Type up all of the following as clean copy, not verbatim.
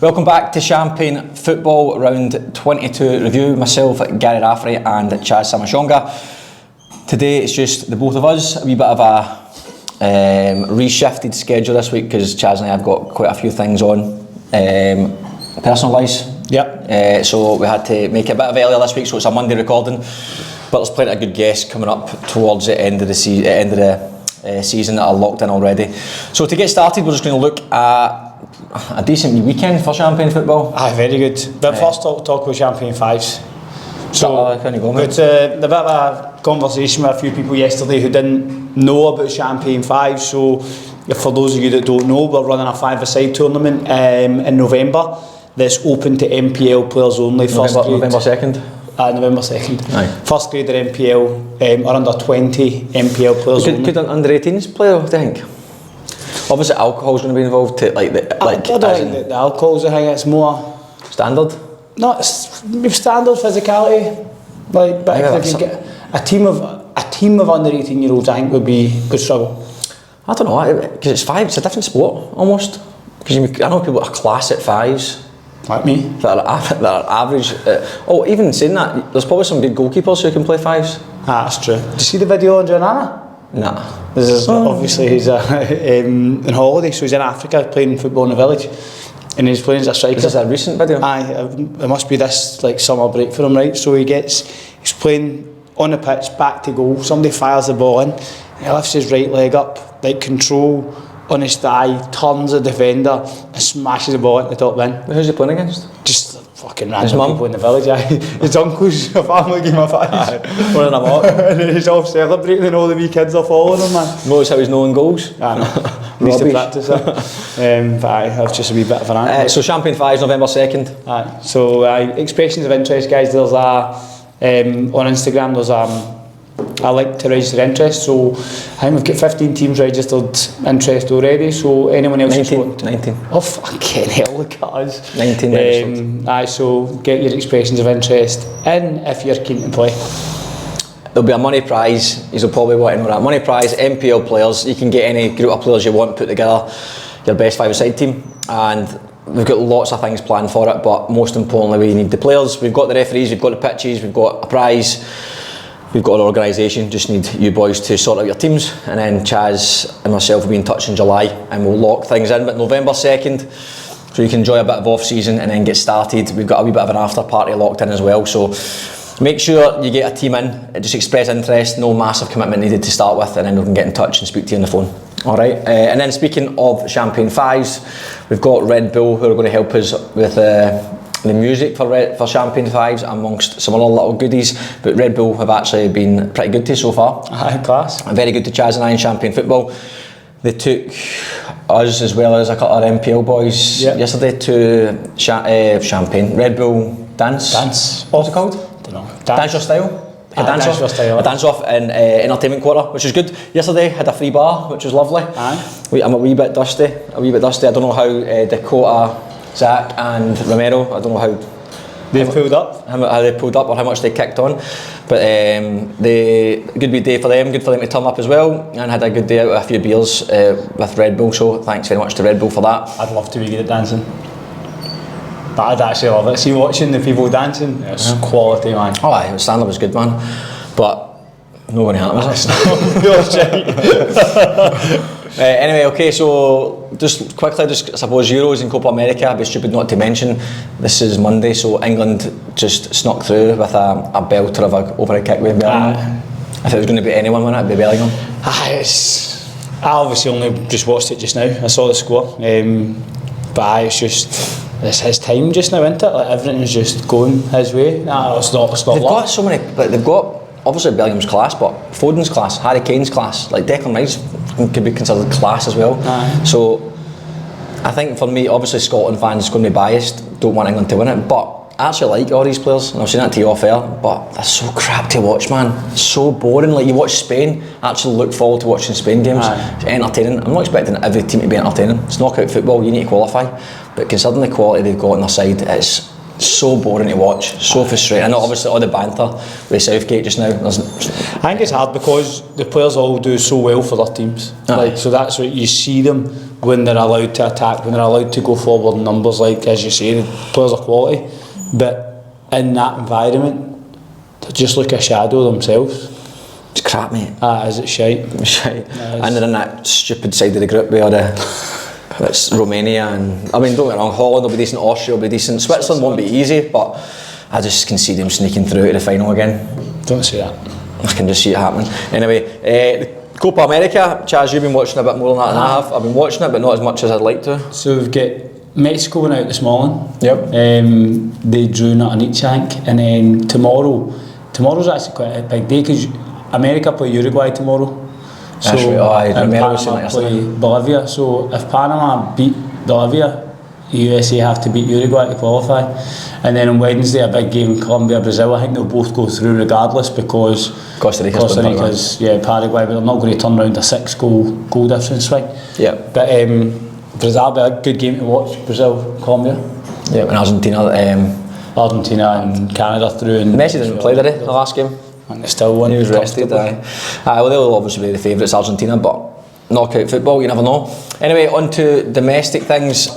Welcome back to Champagne Football Round 22 review. Myself, Gary Rafferty and Chaz Samashonga. Today it's just the both of us. A wee bit of a reshifted schedule this week because Chaz and I have got quite a few things on personal-wise. Yep. So we had to make it a bit of earlier this week, so it's a Monday recording. But there's plenty of good guests coming up towards the end of the season that are locked in already. So to get started, we're just going to look at a decent weekend for Champagne football. Aye, very good. But first I'll talk about Champagne Fives. So can you go, mate? It's a bit of a conversation with a few people yesterday who didn't know about Champagne Fives. So for those of you that don't know, we're running a 5-a-side tournament in November that's open to NPL players only. November 2nd? November 2nd. Aye. First grader NPL or under 20 NPL players only. Could an under 18s play, I think? Obviously alcohol's going to be involved too, I don't think the alcohol's a thing, it's more standard? No, it's standard physicality. But if you get a team of under 18-year-olds, I think would struggle. I don't know, because it's a different sport almost. Because I know people that are class at fives. Like me? That are average. Even saying that, there's probably some good goalkeepers who can play fives. That's true. Did you see the video on Janana? Nah. This is obviously he's on holiday, so he's in Africa playing football in the village, and he's playing as a striker. Is this a recent video? Aye, it must be this summer break for him, right? So he's playing on the pitch, back to goal. Somebody fires the ball in, he lifts his right leg up, control on his thigh, turns the defender and smashes the ball into the top bin. Who's he playing against? Just fucking random people in the village. His uncle's family gave him a five. Running him up. And he's all celebrating and all the wee kids are following him, man. Notice how he's knowing goals? I know. Needs to practice it. But that's just a wee bit of an answer. So Champagne Fives, November 2nd. Aye. So expressions of interest, guys. There's on Instagram, there's I like to register interest, so I think we've got 15 teams registered interest already, so anyone else 19. Oh fucking hell, look at us. 19 registered. Aye, so get your expressions of interest in if you're keen to play. There'll be a money prize, you'll probably want to know that. Money prize, NPL players, you can get any group of players you want, put together your best 5-a-side team, and we've got lots of things planned for it, but most importantly we need the players, we've got the referees, we've got the pitches, we've got a prize. We've got an organisation, just need you boys to sort out your teams, and then Chaz and myself will be in touch in July and we'll lock things in. But November 2nd, so you can enjoy a bit of off-season and then get started. We've got a wee bit of an after party locked in as well, so make sure you get a team in, just express interest, no massive commitment needed to start with, and then we can get in touch and speak to you on the phone. Alright, and then speaking of Champagne Fives, we've got Red Bull who are going to help us with the music for Champagne Fives amongst some other little goodies, but Red Bull have actually been pretty good to us so far. Aye, class. Very good to Chaz and I in Champagne Football. They took us as well as a couple of NPL boys yesterday to Champagne Red Bull Dance. What's it called? Don't know. Dance Your Style. Dance Your Style. A dance off in entertainment quarter, which is good. Yesterday had a free bar, which was lovely. Aye. I'm a wee bit dusty. I don't know how Dakota, Zach and Romero, I don't know how they've pulled up. How they pulled up or how much they kicked on. But good wee day for them, good for them to turn up as well, and had a good day out with a few beers with Red Bull, so thanks very much to Red Bull for that. I'd love to be good at dancing. But I'd actually love it. See, watching the people dancing, it's quality, man. Oh aye, the stand-up was good, man. But not going to happen, is it? Anyway, okay, so just quickly, I suppose Euros and Copa America, I'd be stupid not to mention, this is Monday, so England just snuck through with a belter of an overhead kick with Bellingham. If it was going to be anyone winning it, it'd be Bellingham. I obviously only just watched it just now, I saw the score, but it's his time just now, isn't it? Everything's just going his way. It's not got so many, they've got, obviously Bellingham's class, but Foden's class, Harry Kane's class, Declan Rice could be considered class as well. So I think for me, obviously Scotland fans going to be biased, don't want England to win it, but I actually like all these players, and I've seen that to you off air, but they're so crap to watch, man. It's so boring. You watch Spain, I actually look forward to watching Spain games. It's entertaining. I'm not expecting every team to be entertaining. It's knockout football, you need to qualify, but considering the quality they've got on their side, it's so boring to watch, so frustrating. I know obviously all the banter with Southgate just now. I think it's hard because the players all do so well for their teams. Like, so that's what you see them when they're allowed to attack, when they're allowed to go forward in numbers. Like as you say, the players are quality, but in that environment, they just look a shadow of themselves. It's crap, mate. Is it shite? It's shite. And they're in that stupid side of the group where it's Romania and don't get me wrong, Holland will be decent, Austria will be decent, Switzerland won't be easy, but I just can see them sneaking through to the final again. Don't say that. I can just see it happening. Anyway, the Copa America, Chaz, you've been watching a bit more than that than I have. I've been watching it, but not as much as I'd like to. So we've got Mexico went out this morning. Yep. They drew not on each, I think, and then tomorrow's actually quite a big day because America play Uruguay tomorrow. So Panama play Bolivia. So if Panama beat Bolivia, the USA have to beat Uruguay to qualify. And then on Wednesday, a big game in Colombia, Brazil. I think they'll both go through regardless because Costa Rica's Paraguay, but they're not going to turn around a 6-goal difference swing. Yeah. But Brazil will be a good game to watch. Brazil, Colombia. Yeah, and Argentina and Canada through. And Messi didn't play, did he? The last game. And they still won. He was rested. Well, they'll obviously be the favourites, Argentina, but knockout football, you never know. Anyway, on to domestic things.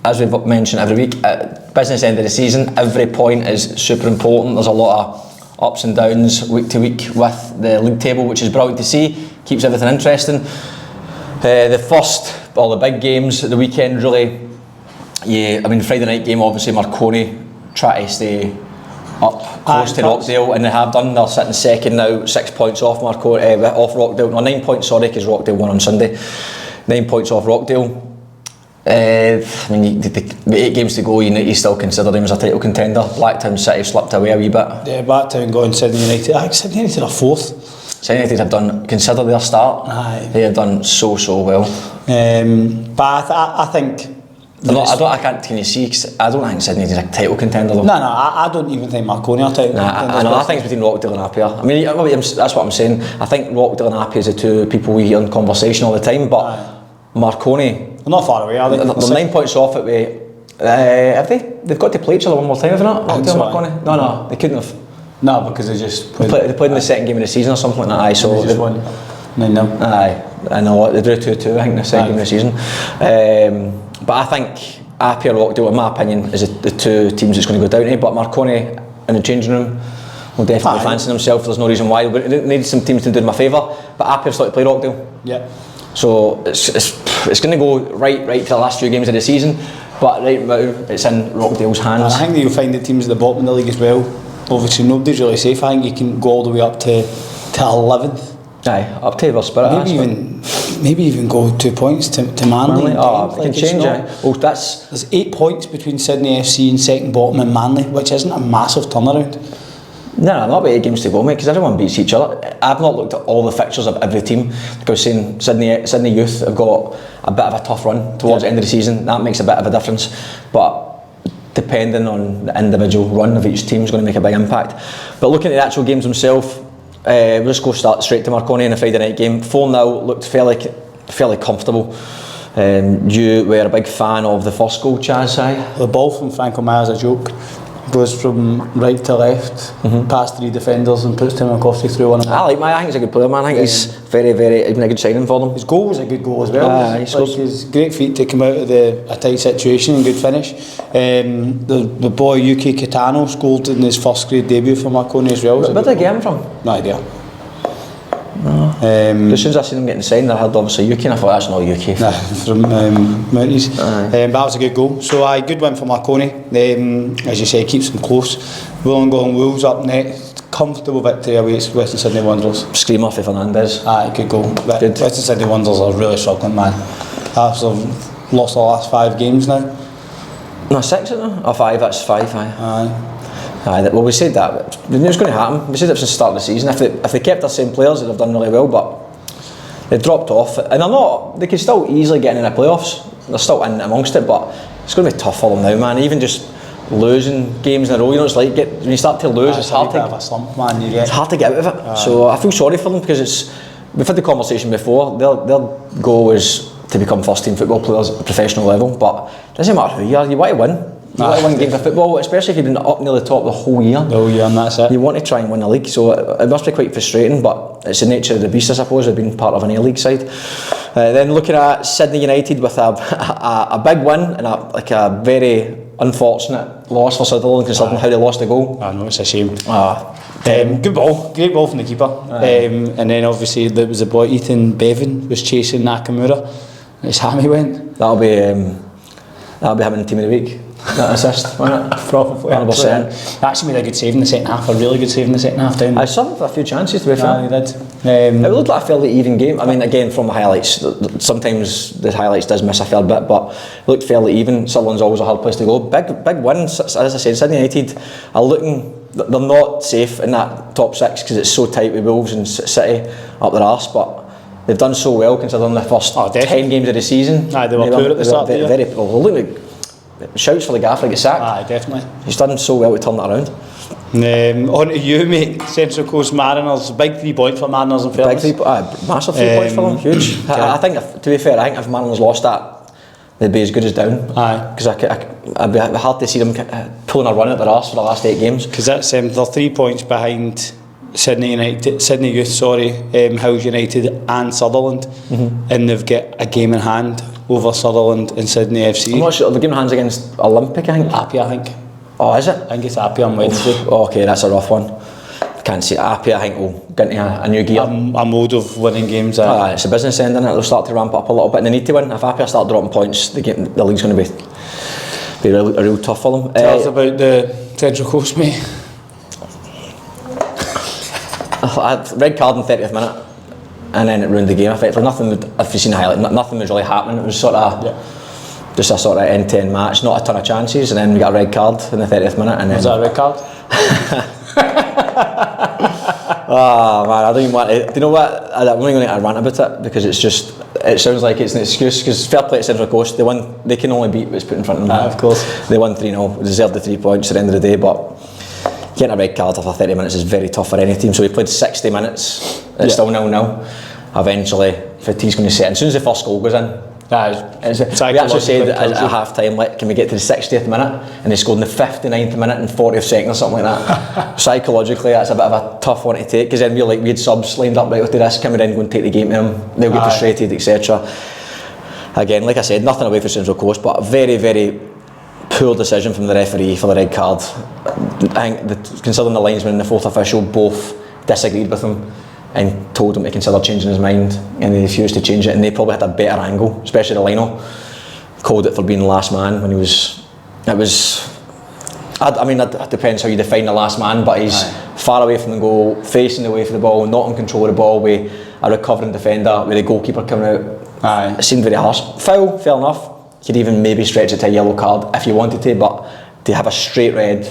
As we've mentioned every week, at business end of the season, every point is super important. There's a lot of ups and downs week to week with the league table, which is brilliant to see. Keeps everything interesting. The big games at the weekend, really. Friday night game, obviously Marconi try to stay up close to Rockdale, and they have done. They're sitting second now, 6 points off off Rockdale. No, 9 points, sorry, because Rockdale won on Sunday. 9 points off Rockdale. With 8 games to go, you still consider them as a title contender. Blacktown City slipped away a wee bit. Yeah, Blacktown got in Sydney United. I think Sydney United are 4th. Sydney United have consider their start. Aye. They have done so well. But I think. Can you see? Cause I don't think Sydney is a title contender though. No, I don't even think Marconi are title contenders. I think it's between Rockdale and Hakoah. That's what I'm saying. I think Rockdale and Hakoah is the two people we hear in conversation all the time, but Marconi, they're not far away, are they? They're 9 points off it. Have they? They've got to play each other one more time, haven't they? Rockdale and Marconi? No, they couldn't have. No, because they just played. They played in the second game of the season or something like that. Aye, so they just won 9-0. Aye, I know they drew 2-2. I think in the second game of the season. But I think Hakoah and Rockdale, in my opinion, is the two teams it's going to go down to. But Marconi in the changing room will definitely fancy himself. There's no reason why. But they need some teams to do him a favour. But Hakoah started to play Rockdale. Yeah. So it's going to go right to the last few games of the season. But right now it's in Rockdale's hands. And I think that you'll find the teams at the bottom of the league as well. Obviously, nobody's really safe. I think you can go all the way up to 11th. Aye, up to their spirit. Maybe even go 2 points to Manly. It can change it. Well, there's 8 points between Sydney FC and second bottom and Manly, which isn't a massive turnaround. No, not about 8 games to go, mate, because everyone beats each other. I've not looked at all the fixtures of every team, because saying Sydney Youth have got a bit of a tough run towards the end of the season. That makes a bit of a difference, but depending on the individual run of each team is going to make a big impact. But looking at the actual games themselves, we'll just go straight to Marconi in the Friday night game. 4-0 looked fairly comfortable. You were a big fan of the first goal, Chaz, aye? The ball from Franco Maya's a joke. Goes from right to left, past 3 defenders and puts Timakowski through one of them. I like Maya. I think he's a good player, man. I think he's very been a good signing for them. His goal was a good goal as well. His great feet to come out of a tight situation and good finish. The boy Yuki Kitano scored in his first grade debut for Marconi as well. Where did they get him from? No idea. No. As soon as I seen him getting signed, I heard obviously Yuki, and I thought that's not Yuki. Nah, from Mounties. But that was a good goal. So good win for Marconi. As you say, keeps them close. Wollongong Wolves up next. Comfortable victory away at Western Sydney Wanderers. Screamer for Fernandez. Good goal. Good. Western Sydney Wanderers are really struggling, man. They've lost the last 5 games now. No, 6 isn't it? Or 5, that's 5, aye. Well, we said that. We knew it was going to happen. We said it since the start of the season. If they kept their same players, they'd have done really well, but they've dropped off. And they can still easily get in the playoffs. They're still in amongst it, but it's going to be tough for them now, man. Even just losing games in a row, it's like when you start to lose, it's hard to have a slump, man. It's hard to get out of it. So I feel sorry for them because we've had the conversation before. Their goal is to become first team football players at a professional level, but it doesn't matter who you are. You want to win. You want to win games of football, especially if you've been up near the top the whole year. The whole year, and that's it. You want to try and win the league, so it must be quite frustrating, but it's the nature of the beast, I suppose, of being part of an A-League side. Then looking at Sydney United with a big win and a very unfortunate loss for Sutherland, considering how they lost the goal. I know, it's a shame. Good ball, great ball from the keeper. And then obviously there was a boy, Ethan Bevan, was chasing Nakamura, and his hammy went. That'll be him in the team of the week. That assist, wasn't it? Probably. 100%. Actually made a good save in the second half, a really good save in the second half down. I saw him for a few chances, to be fair. He did. It looked like a fairly even game. I mean, again, from the highlights, sometimes the highlights does miss a fair bit, but it looked fairly even. Sutherland's always a hard place to go. Big win, as I said. Sydney United are looking, they're not safe in that top six because it's so tight with Wolves and City up their arse, but they've done so well considering the first 10 games of the season. They were poor at the start of the year. Very poor. Look like shouts for the gaffer to get sacked. Definitely. He's done so well to turn that around. On to you, mate. Central Coast Mariners, big 3 points for Mariners in fairness. Massive 3 points for them, huge. I think, to be fair, I think if Mariners lost that, they'd be as good as down. Because I'd be hard to see them pulling a run at their arse for the last 8 games. Because that's they're 3 points behind Sydney Youth, Howes United and Sutherland, and they've got a game in hand over Sutherland and Sydney FC. I'm not sure, the game in hand's against Olympic, I think. Appia, I think. Oh, is it? I think it's Appia on Wednesday. Okay, that's a rough one. I can't see it. Appia, I think, will get into a new gear. A mode of winning games. It's a business end, isn't it? They'll start to ramp up a little bit and they need to win. If Appia start dropping points, the league's going to be real tough for them. Tell us about the Central Coast, mate. Red card in the 30th minute, and then it ruined the game. Effectively, if you've seen the highlight, nothing was really happening. It was sort of just a sort of end-to-end match, not a ton of chances, and then we got a red card in the 30th minute. And then, was that a red card? Oh man, I don't even want to. Do you know what? I'm only going to rant about it because it sounds like it's an excuse. Because fair play to Central Coast, they can only beat what's put in front of them. Of course, they won 3-0, deserved the 3 points at the end of the day, but getting a red card after 30 minutes is very tough for any team. So we played 60 minutes, it's still 0-0. Eventually, fatigue's going to set in. As soon as the first goal goes in, we actually said at half time, can we get to the 60th minute? And they scored in the 59th minute and 40th second or something like that. Psychologically, that's a bit of a tough one to take because then we had subs lined up right with this, can we then go and take the game to them? They'll get frustrated, etc. Again, like I said, nothing away from Central Coast, but a very, very poor decision from the referee for the red card. I think considering the linesman and the fourth official both disagreed with him and told him to consider changing his mind, and he refused to change it, and they probably had a better angle, especially the lino. Called it for being the last man when he was. I mean, it depends how you define the last man, but he's far away from the goal, facing away from the ball, not in control of the ball, with a recovering defender, with the goalkeeper coming out. It seemed very harsh. Foul, fair enough. You could even maybe stretch it to a yellow card if you wanted to, but to have a straight red,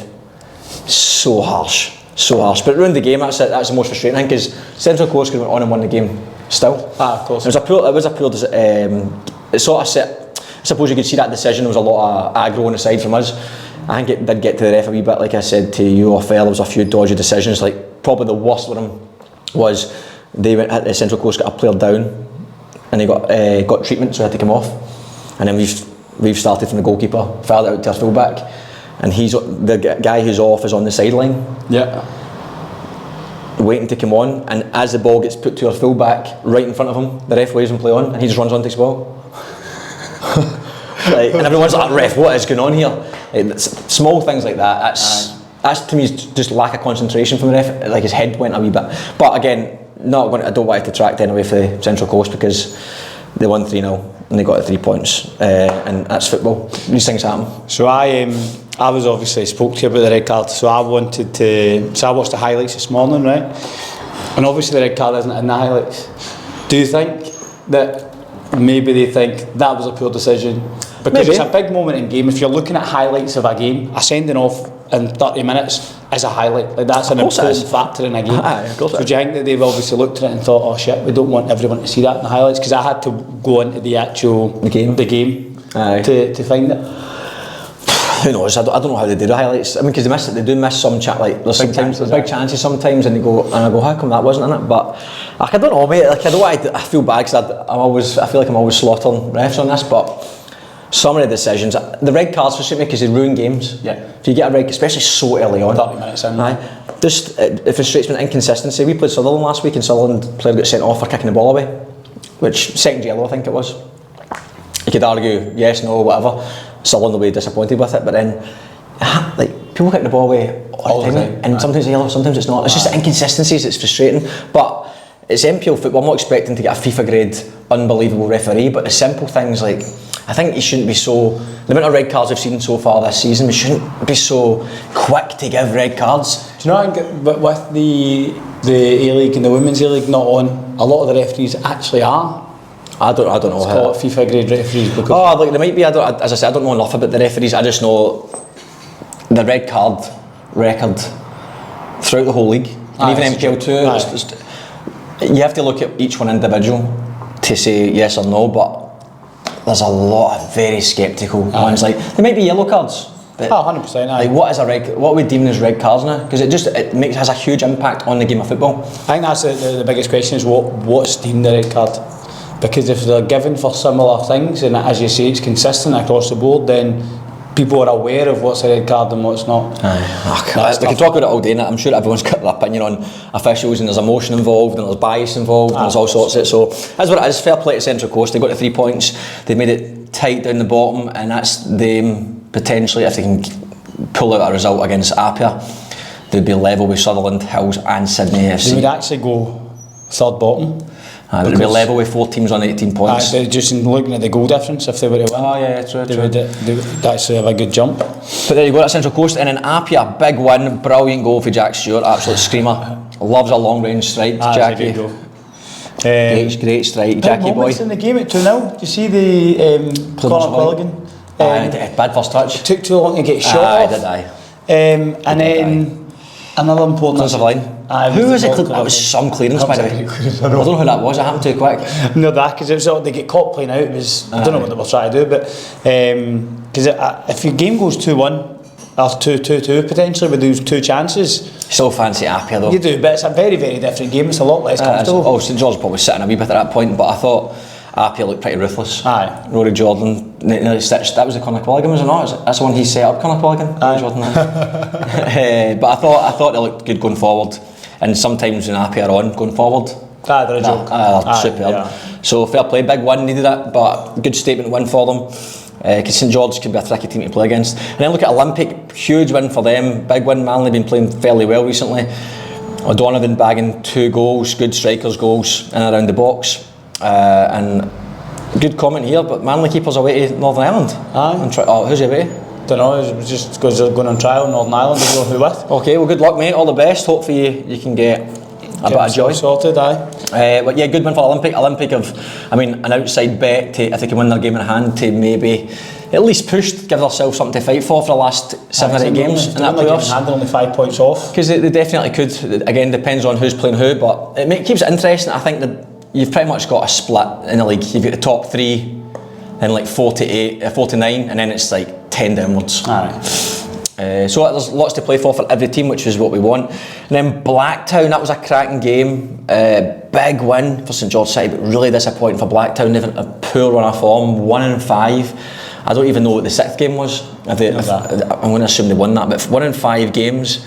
so harsh. But it ruined the game. That's the most frustrating thing because Central Coast could have went on and won the game still. Of course. It was a poor. It sort of set. I suppose you could see that decision. There was a lot of aggro on the side from us. I think it did get to the ref a wee bit. Like I said to you off air, there was a few dodgy decisions. Like probably the worst of them was the Central Coast got a player down, and he got treatment, so he had to come off. And then we've started from the goalkeeper, fired it out to our full back. And the guy who's off is on the sideline, waiting to come on. And as the ball gets put to our full back, right in front of him, the ref waves him play on, and he just runs on, takes the ball. And everyone's like, "Ref, what is going on here?" Small things like that. That's to me just lack of concentration from the ref. Like his head went a wee bit. But again, I don't want to detract anyway for the Central Coast because they won 3-0 and they got the 3 points, and that's football. These things happen. So I was obviously spoke to you about the red card, so I watched the highlights this morning, right? And obviously the red card isn't in the highlights. Do you think that maybe they think that was a poor decision? Because it's a big moment in game. If you're looking at highlights of a game, a sending off in 30 minutes is a highlight. Like that's an important factor in a game. So do you think that they've obviously looked at it and thought, oh shit, we don't want everyone to see that in the highlights? Because I had to go into the game to find it. Who knows? I don't know how they do the highlights. I mean, because they do miss some chat. Like there's big chances sometimes, and I go, how come that wasn't in it? But I don't know, mate. Like I feel bad because I feel like I'm always slaughtering refs on this, but Some of the decisions, the red cards frustrate me because they ruin games. Yeah. If you get a red, especially so early on. 30 minutes in. Just it frustrates me, inconsistency. We played Sutherland last week and Sutherland player got sent off for kicking the ball away, which second yellow I think it was. You could argue yes, no, whatever. Sutherland will be disappointed with it, but then like people kick the ball away all the time, and sometimes it's yellow, sometimes it's not. It's just the inconsistencies that's frustrating. But it's NPL football. I'm not expecting to get a FIFA grade unbelievable referee, but the simple things like I think you shouldn't be so. The amount of red cards we've seen so far this season, we shouldn't be so quick to give red cards. Do you know? I think with the A-League and the Women's A-League not on, a lot of the referees actually are. I don't know It's how. called FIFA grade referees because. Oh, look, there might be. As I said, I don't know enough about the referees. I just know the red card record throughout the whole league, and even NPL too. You have to look at each one individual to say yes or no, but there's a lot of very sceptical ones. Like there might be yellow cards. But 100%. Like what we deem as red cards now? Because it has a huge impact on the game of football. I think that's the biggest question is what's deemed the red card. Because if they're given for similar things and as you say it's consistent across the board, then people are aware of what's a red card and what's not. We can talk about it all day, and I'm sure everyone's got their opinion on officials, and there's emotion involved, and there's bias involved, and there's all sorts of it. So that's what it is. Fair play to Central Coast. They got to 3 points. They made it tight down the bottom, and that's them potentially, if they can pull out a result against Apia, they'd be level with Sutherland, Hills, and Sydney FC. They would actually go third bottom. They'd be level with 4 teams on 18 points. Just in looking at the goal difference, if they were to win, they would actually have a good jump. But there you go, that's Central Coast. And in Apia, big win, brilliant goal for Jack Stewart, absolute screamer. Loves a long range strike, Jackie. Great strike, Jackie boy. In the game at 2-0, do you see the Conor Quilligan? Bad first touch. It took too long to get shot off. And then another important. Close of line. Who was it? That was some clearance, by the way. I don't know who that was. It happened too quick. No, because it was they get caught playing out. It was I don't know what they were trying to do, but because if your game goes 2-1 or 2-2 potentially with those 2 chances, still fancy Apia though. You do, but it's a very very different game. It's a lot less comfortable. St George probably sitting a wee bit at that point, but I thought Apia looked pretty ruthless. Rory Jordan nearly stitched. That was the Conor Quilligan, was it not? That's the one he set up, Conor Quilligan. Jordan. But I thought they looked good going forward. And sometimes when Apia are on going forward, they're a joke. Superb. Yeah. So fair play, big win, needed it, but good statement win for them. Because St George can be a tricky team to play against. And then look at Olympic, huge win for them, big win. Manly been playing fairly well recently. O'Donovan bagging 2 goals, good strikers goals in and around the box. And good comment here, but Manly keepers away to Northern Ireland. Who's he away? Don't know, it was just because they're going on trial in Northern Ireland. I don't know who with. Okay, well good luck mate, all the best. Hopefully you can get a bit of joy. Sorted, but yeah, good win for Olympic. Olympic an outside bet to, if they can win their game in hand, to maybe at least push, give themselves something to fight for the last 7 or 8 games in that playoffs. They're only 5 points off. Because they definitely could. Again, depends on who's playing who, but it keeps it interesting. I think that you've pretty much got a split in the league. You've got the top 3, then like 4 to 9, and then it's like 10 downwards. So there's lots to play for every team, which is what we want. And then Blacktown, that was a cracking game. Big win for St George City, but really disappointing for Blacktown. They've had a poor run of form, 1-5. I don't even know what the 6th game was. I'm going to assume they won that, but 1-5 games.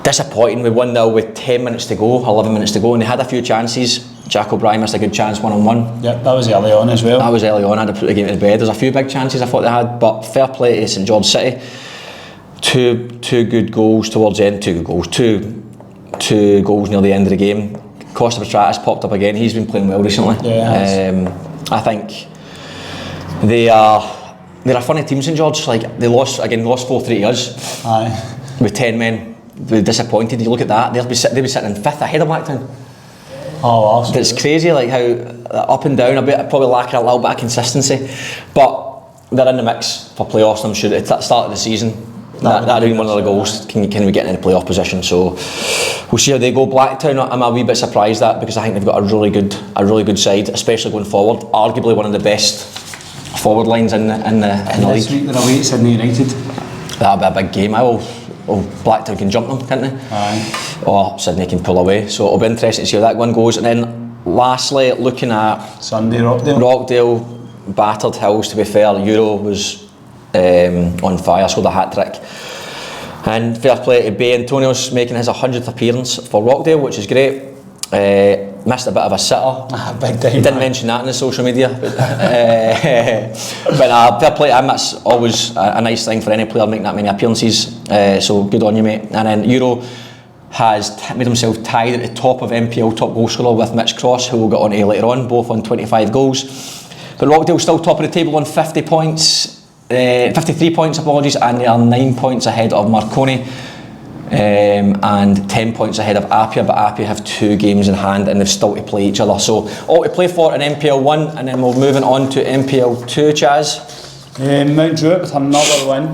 Disappointing. We 1-0 with 10 minutes to go, 11 minutes to go, and they had a few chances. Jack O'Brien missed a good chance 1-on-1. Yep, that was early on as well. That was early on. I had to put the game to bed. There's a few big chances I thought they had, but fair play to St George City. Two good goals towards the end. 2 good goals. Two goals near the end of the game. Costa Petratis popped up again. He's been playing well recently. I think they're a funny team, St George. Like they lost 4-3 to us. With 10 men. They're disappointed. You look at that. They'll be sitting in 5th ahead of Blacktown. Oh, wow. It's crazy, like how up and down a bit, probably lacking a little bit of consistency, but they're in the mix for playoffs. I'm sure at the start of the season, that'd be one of the goals. Can we get in a playoff position? So we'll see how they go. Blacktown, I'm a wee bit surprised at because I think they've got a really good side, especially going forward. Arguably one of the best forward lines in the league. They're away at Sydney United. That'll be a big game. Blacktown can jump them, can't they? Or Sydney can pull away. So it'll be interesting to see how that one goes. And then lastly, looking at Sunday, Rockdale. battered Hills, to be fair. Euro was on fire, scored a hat-trick. And fair play to Bay. Antonio's making his 100th appearance for Rockdale, which is great. Missed a bit of a sitter. Big time. He didn't mention that in the social media. But fair play to him. That's always a nice thing for any player making that many appearances. So good on you, mate. And then Euro has made himself tied at the top of NPL top goal scorer with Mitch Cross, who we'll get on to later on, both on 25 goals. But Rockdale's still top of the table on 50 points. 53 points, apologies, and they are 9 points ahead of Marconi and 10 points ahead of Appia, but Appia have 2 games in hand and they've still to play each other. So all to play for in NPL 1, and then we're moving on to NPL 2, Chaz. Mount Druitt with another win.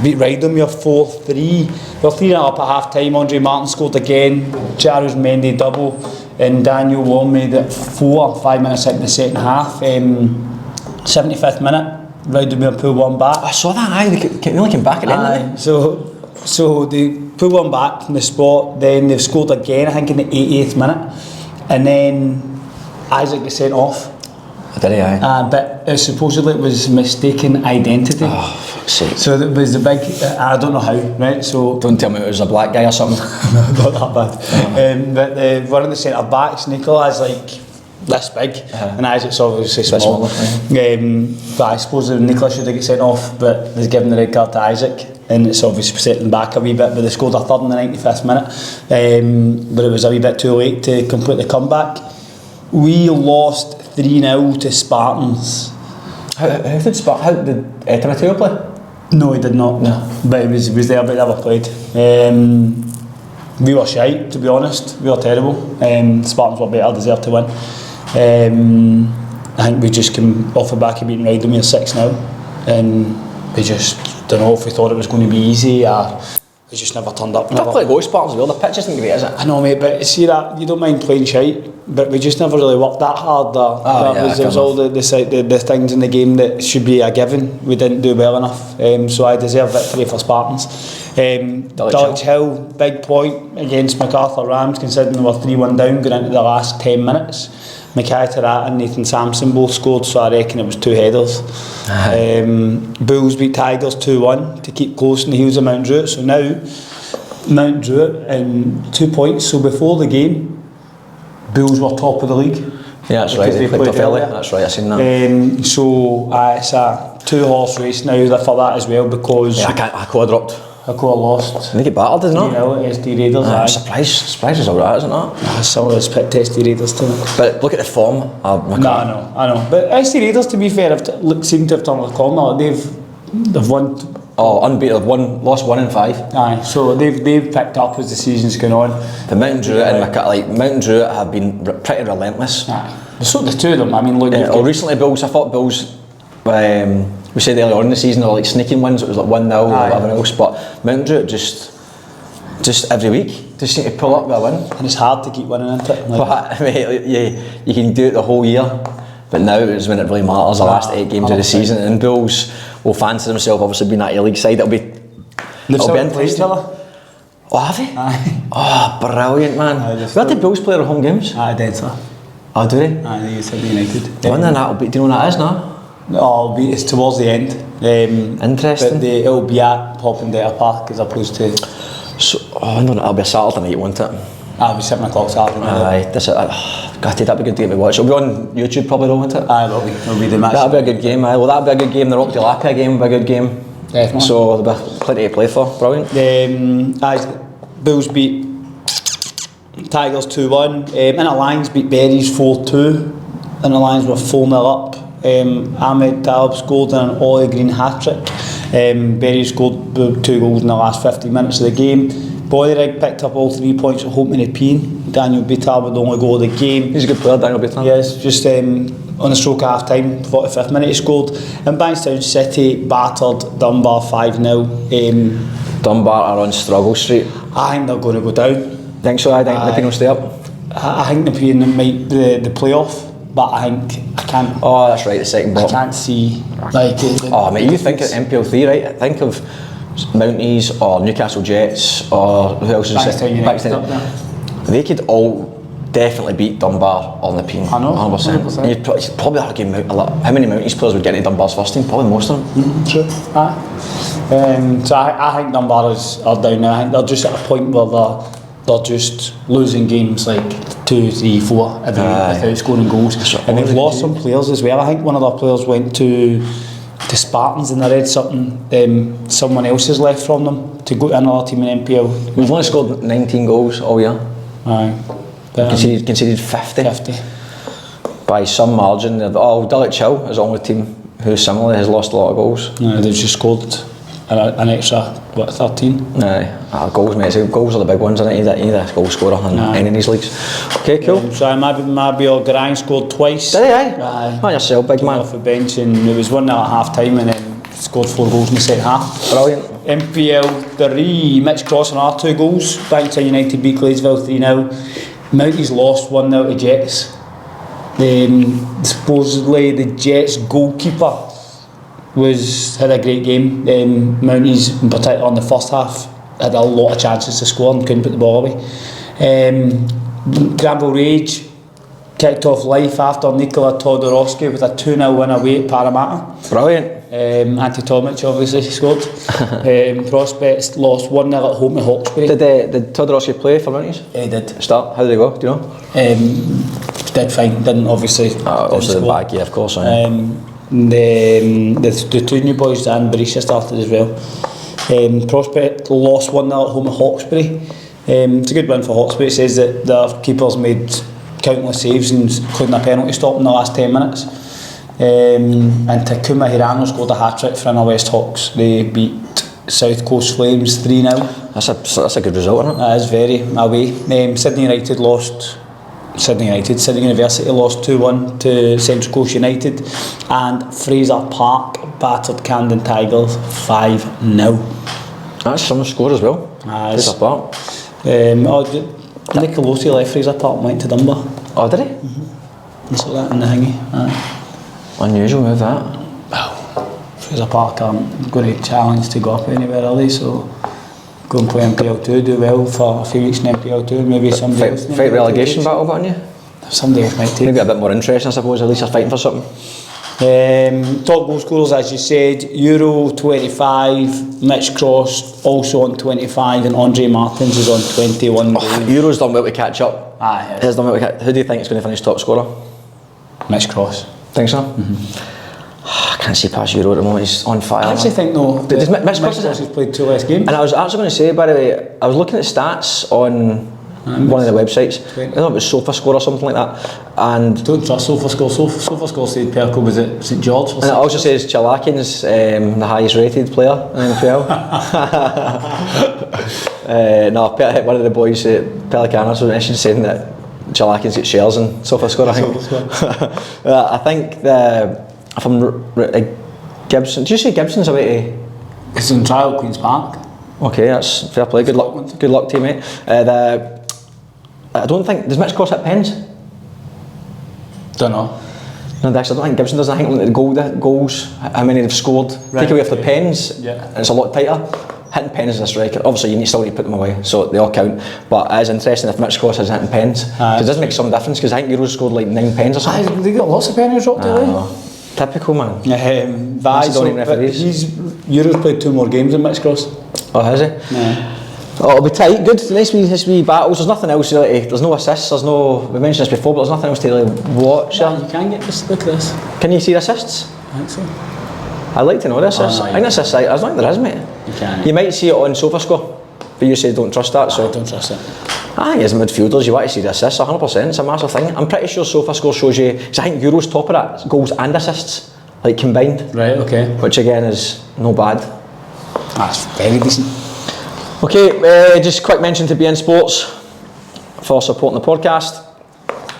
Beat Rydalmere 4-3. They were 3-0 up at half time. Andre Martin scored again. Jaros Mendy double, and Daniel Wong made it 5 minutes into the second half. 75th minute. Rydalmere pull one back. I saw that, aye, they nearly came back at the end, didn't they? So they pull one back from the spot, then they've scored again, I think in the 88th minute, and then Isaac gets sent off. Did he, aye? But supposedly it was mistaken identity. Oh, fuck's sake. So it was the big, I don't know how, right? So don't tell me it was a black guy or something. No, not that bad. But one of the centre backs, Nicolas, like this big, and Isaac's obviously small. But I suppose Nicolas should have got sent off, but they've given the red card to Isaac, and it's obviously setting back a wee bit. But they scored a third in the 95th minute, but it was a wee bit too late to complete the comeback. We lost 3-0 to Spartans. How did Timoteo play? No, he did not. No. But he was there, but he never played. We were shite, to be honest. We were terrible. Spartans were better, deserved to win. I think we just came off the back of beating Rydalmere 6-0, and we just don't know if we thought it was going to be easy or we just never turned up. Never played go Spartans as well. The pitch isn't great, is it? I know, mate, but see that you don't mind playing shite, but we just never really worked that hard. There was all the things in the game that should be a given. We didn't do well enough, so I deserve victory for Spartans. Dulwich Hill, big point against MacArthur Rams, considering they were 3-1 down going into the last 10 minutes. Mackay Tarat and Nathan Sampson both scored, so I reckon it was 2 headers. Bulls beat Tigers 2-1 to keep close in the heels of Mount Druitt. So now Mount Druitt in 2 points. So before the game, Bulls were top of the league. Yeah, that's right. They played early. That's right, I seen that. So it's a 2-horse race now for that as well, because Hakoah dropped. Hakoah lost. They get battered, isn't it? Against the Raiders. Surprise is alright, isn't it? Some of us picked ST Raiders too. But look at the form. I know. But ST Raiders, to be fair, seem to have turned the corner. They've won. Unbeaten. They've lost 1 in 5. Aye, so they've picked up as the season's going on. The Mountain Druitt and Mountain Druitt have been pretty relentless. Aye. So the two of them. I mean, look. Recently, Bulls. I thought Bulls. We said earlier on in the season they were like sneaking wins. It was like 1-0 or whatever else. But Mountain Druitt just every week just seem to pull up with a win. And it's hard to keep winning, isn't it? You can do it the whole year, but now is when it really matters. The last 8 games of the season, and Bulls will fancy themselves obviously being that A-League side. It'll be interesting. Oh, have they? Aye. Oh, brilliant, man. Where did Bulls play their home games? Denver. Oh, do they? Aye, they used to be United. When then that'll be? Do you know when that is now? No, it's towards the end. Interesting. But it'll be at Poppendale Park as opposed to. So, it'll be a Saturday night, won't it? It'll be 7 o'clock Saturday night. Aye, that'd be good to get me watch. It'll be on YouTube probably, won't it? Aye, it'll be the match. That'll be a good game. Well, that'll be a good game. The Rockdale Appia game will be a good game. Definitely. So there'll be plenty to play for. Brilliant. Bulls beat Tigers 2-1. In Alliance beat Berries 4-2. In Alliance were 4-0 up. Ahmed Talib scored an Ollie Green hat-trick. Berry scored 2 goals in the last 50 minutes of the game. Boyrig picked up all 3 points at Hope Nepean. Daniel Bitar with the only goal of the game. He's a good player, Daniel Bitar. Yes, just on the stroke of half time, 45th minute he scored. And Bankstown City battered Dunbar 5-0. Dunbar are on struggle street. I think they're going to go down. Think so? I think Nepean will stay up. I think Nepean might be the playoff. But I can't. Oh, that's right, the second bottom. I can't see. Mate, you think of NPL 3, right? Think of Mounties or Newcastle Jets or who else is Bankstown United. They could all definitely beat Dunbar on the peen. I know, 100%. You'd probably argue a lot. How many Mounties players would get into Dunbar's first team? Probably most of them. True. So I think Dunbar are down now. I think they're just at a point where they're just losing games like 2, 3, 4 every week without scoring goals. And they've lost some players as well. I think one of their players went to Spartans, and I read something, someone else has left from them to go to another team in NPL. We've only scored 19 goals all year. Aye. Conceded 50. By some margin. Dulwich Hill is the only team who similarly has lost a lot of goals. No, they've just scored an extra 13. Goals, mate. Goals are the big ones, isn't it? You need a goal scorer in any of these leagues. Okay, cool. So maybe Garang scored twice. Did he? Aye. Not yourself, big man. Off the bench, and it was 1-0 at half time, and then scored 4 goals in the second half. Brilliant. NPL 3, Mitch Cross and our 2 goals. Blacktown United beat Claysville 3-0. Mounties lost 1-0 to Jets. Supposedly the Jets goalkeeper had a great game. Mounties, in particular on the first half, had a lot of chances to score and couldn't put the ball away. Granville Rage kicked off life after Nikola Todorowski with a 2-0 win away at Parramatta. Brilliant. Ante Tomic obviously scored. Prospects lost 1-0 at home to Hawkesbury. Did Todorowski play for Mounties? He did. Start? How did he go? Do you know? Did fine. Didn't obviously. Obviously the back, yeah, of course. The 2 new boys and Berisha started as well. Prospect lost 1-0 at home at Hawkesbury. It's a good win for Hawkesbury. It says that their keepers made countless saves, including a penalty stop in the last 10 minutes. And Takuma Hirano scored a hat-trick for Inner West Hawks. They beat South Coast Flames 3-0. That's a good result, isn't it? That is very away. Sydney United lost. Sydney University lost 2-1 to Central Coast United, and Fraser Park battered Camden Tigers 5-0. That's some score as well. Fraser Park. Nicolosi left Fraser Park and went to Dunbar. Oh, did he? I saw that in the thingy. Unusual move, that. Well, Fraser Park aren't going to challenge to go up anywhere, are they? So go and play NPL 2, do well for a few weeks in NPL 2, maybe somebody else. Fight relegation battle, won't you? Somebody else might take. Maybe a bit more interesting, I suppose. At least they're fighting for something. Top goal scorers, as you said, Euro 25, Mitch Cross also on 25, and Andre Martins is on 21 goals. Euro's done well to catch up. Aye. He's done well to catch. Who do you think is going to finish top scorer? Mitch Cross. Think so? I can't see past Euro at the moment. He's on fire. I actually think Mitch Cross has played 2 less games. And I was actually going to say, by the way, I was looking at stats on one of the websites. I don't know if it was SofaScore or something like that. And don't trust SofaScore. SofaScore said Perko was at St George. And it also says Chalakin's the highest rated player in NPL. One of the boys at Pelicanos was mentioned saying that Chalakin's got shares in SofaScore, I think. I think if I'm Gibson, did you say Gibson's away to? It's in trial at Queen's Park. Okay, that's fair play. Good luck to you, mate. I don't think, does Mitch Cross hit pens? Don't know. No, actually, I don't think Gibson does. I think the goals, how many they've scored, take away off the pens, and it's a lot tighter. Hitting pens as a striker, obviously you still need to put them away, so they all count. But it is interesting if Mitch Cross is hitting pens, because it does make some difference, because I think Euros scored like 9 pens or something. They got lots of penalties dropped away. Typical, man. He's Euros played 2 more games than Mitch Cross. Oh, has he? Yeah. Oh, it'll be tight. Good. Nice wee battles. There's nothing else really. There's no assists. We mentioned this before, but there's nothing else to really watch. Yeah, you can get this. Look at this. Can you see the assists? I think so. I'd like to know the assists. I think the assists. I don't think there is, mate. You can. You might see it on SofaScore, but you say don't trust that. So I don't trust it. I think as midfielders, you want to see the assists. 100%. It's a massive thing. I'm pretty sure SofaScore shows you. Because I think Euro's top of that, goals and assists, like combined. Right. Okay. Which again is no bad. That's very decent. Okay, just a quick mention to BN Sports for supporting the podcast.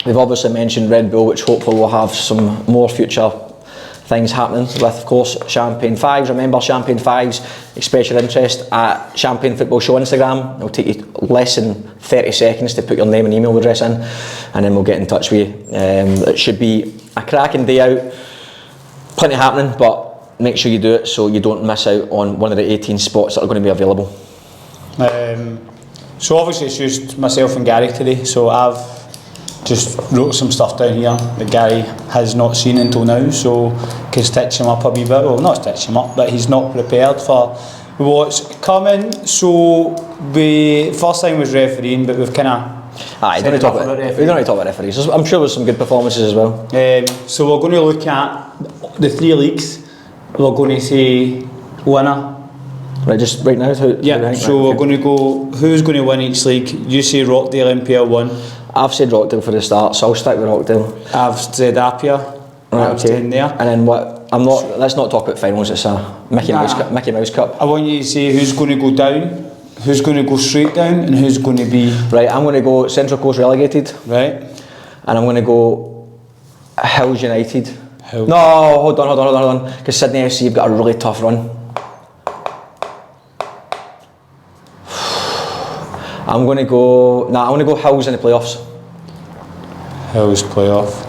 We've obviously mentioned Red Bull, which hopefully will have some more future things happening with, of course, Champagne Fives. Remember, Champagne Fives, express your interest at Champagne Football Show Instagram. It'll take you less than 30 seconds to put your name and email address in, and then we'll get in touch with you. It should be a cracking day out. Plenty happening, but make sure you do it so you don't miss out on one of the 18 spots that are going to be available. So obviously it's just myself and Gary today, so I've just wrote some stuff down here that Gary has not seen until now, so can stitch him up a wee bit. Well, not stitch him up, but he's not prepared for what's coming. So first time was refereeing, but we've kind of we don't need to talk about referees. I'm sure there's some good performances as well. So we're going to look at the 3 leagues. We're going to say winner. Right, just right now. So we're going to go. Who's going to win each league? You say Rockdale NPL 1. I've said Rockdale for the start, so I'll stick with Rockdale. I've said Apia. Right, okay. There. And then what? Let's not talk about finals. It's a Mickey Mouse Cup. I want you to say who's going to go down, who's going to go straight down, and who's going to be. Right, I'm going to go Central Coast relegated. Right. And I'm going to go Hills United. Hills. No, hold on. Because Sydney FC have got a really tough run. I'm going to go Hills in the playoffs. Hills playoff.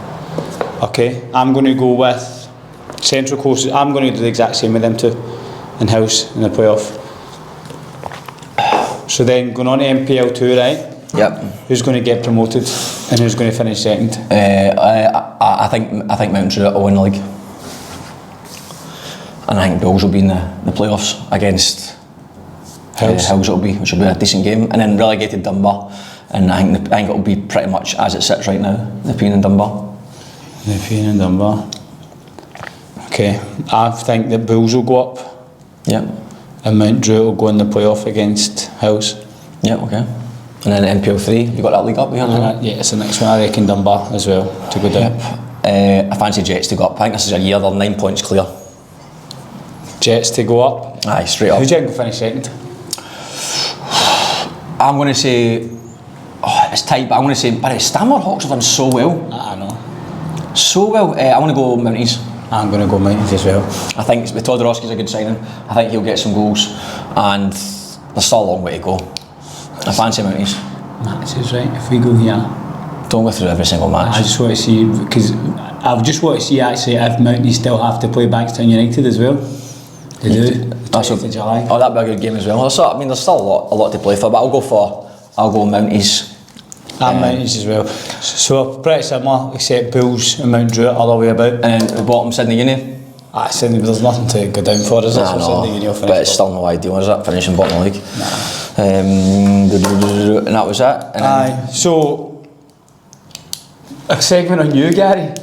Okay, I'm going to go with Central Coast. I'm going to do the exact same with them too, and Hills in the playoff. So then going on to NPL 2, right? Yep. Who's going to get promoted and who's going to finish second? I think Mountain Druitt will win the league, and I think Bills will be in the playoffs against Hills, which will be a decent game, and then relegated Dunbar, and I think it'll be pretty much as it sits right now, the Nepean and Dunbar. Nepean and Dunbar. Okay, I think that Bulls will go up. Yeah. And Mount Druitt will go in the playoff against Hills. Yeah, okay. And then NPL 3, you got that league up? Yeah, it's the next one. I reckon Dunbar as well to go down. Yep. I fancy Jets to go up. I think this is a year they're 9 points clear. Jets to go up? Aye, straight up. Who do you think will finish second? I'm going to say, it's tight, but I'm going to say, but Stanmore Hawks have done so well. I know. So well. I want to go Mounties. I'm going to go Mounties as well. I think Todorowski's a good signing. I think he'll get some goals, and there's still a long way to go. I fancy Mounties. Max is right. If we go here, don't go through every single match. I just want to see, because I just want to see actually if Mounties still have to play Blacktown United as well. They do. The 20th of July. Oh, that'd be a good game as well. There's still a lot to play for, but I'll go Mounties. And Mounties as well. So pretty similar, except Bulls and Mount Druitt other way about. And then the bottom Sydney Uni. Sydney, there's nothing to go down for, is there? Sydney Uni will finish, but it's still no ideal, is it? Finishing bottom of the league. And that was it. So a segment on you, Gary.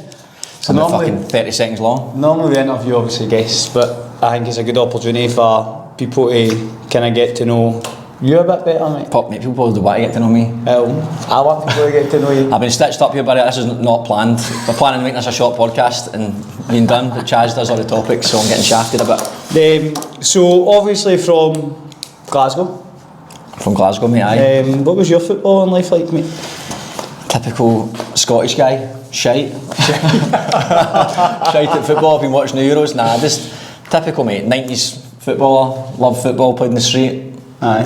So normally fucking 30 seconds long. Normally we interview obviously guests, but I think it's a good opportunity for people to kind of get to know you a bit better, mate. People probably want to get to know me. I want people to get to know you. I've been stitched up here, Barry. This is not planned. We're planning to make this a short podcast, and being done. But Chaz does all the topics, so I'm getting shafted a bit. So obviously from Glasgow. From Glasgow, mate. Aye. What was your footballing life like, mate? Typical Scottish guy. Shite. Shite at football. I've been watching the Euros. Nah, just typical, mate. 90s footballer. Love football. Played in the street. Aye.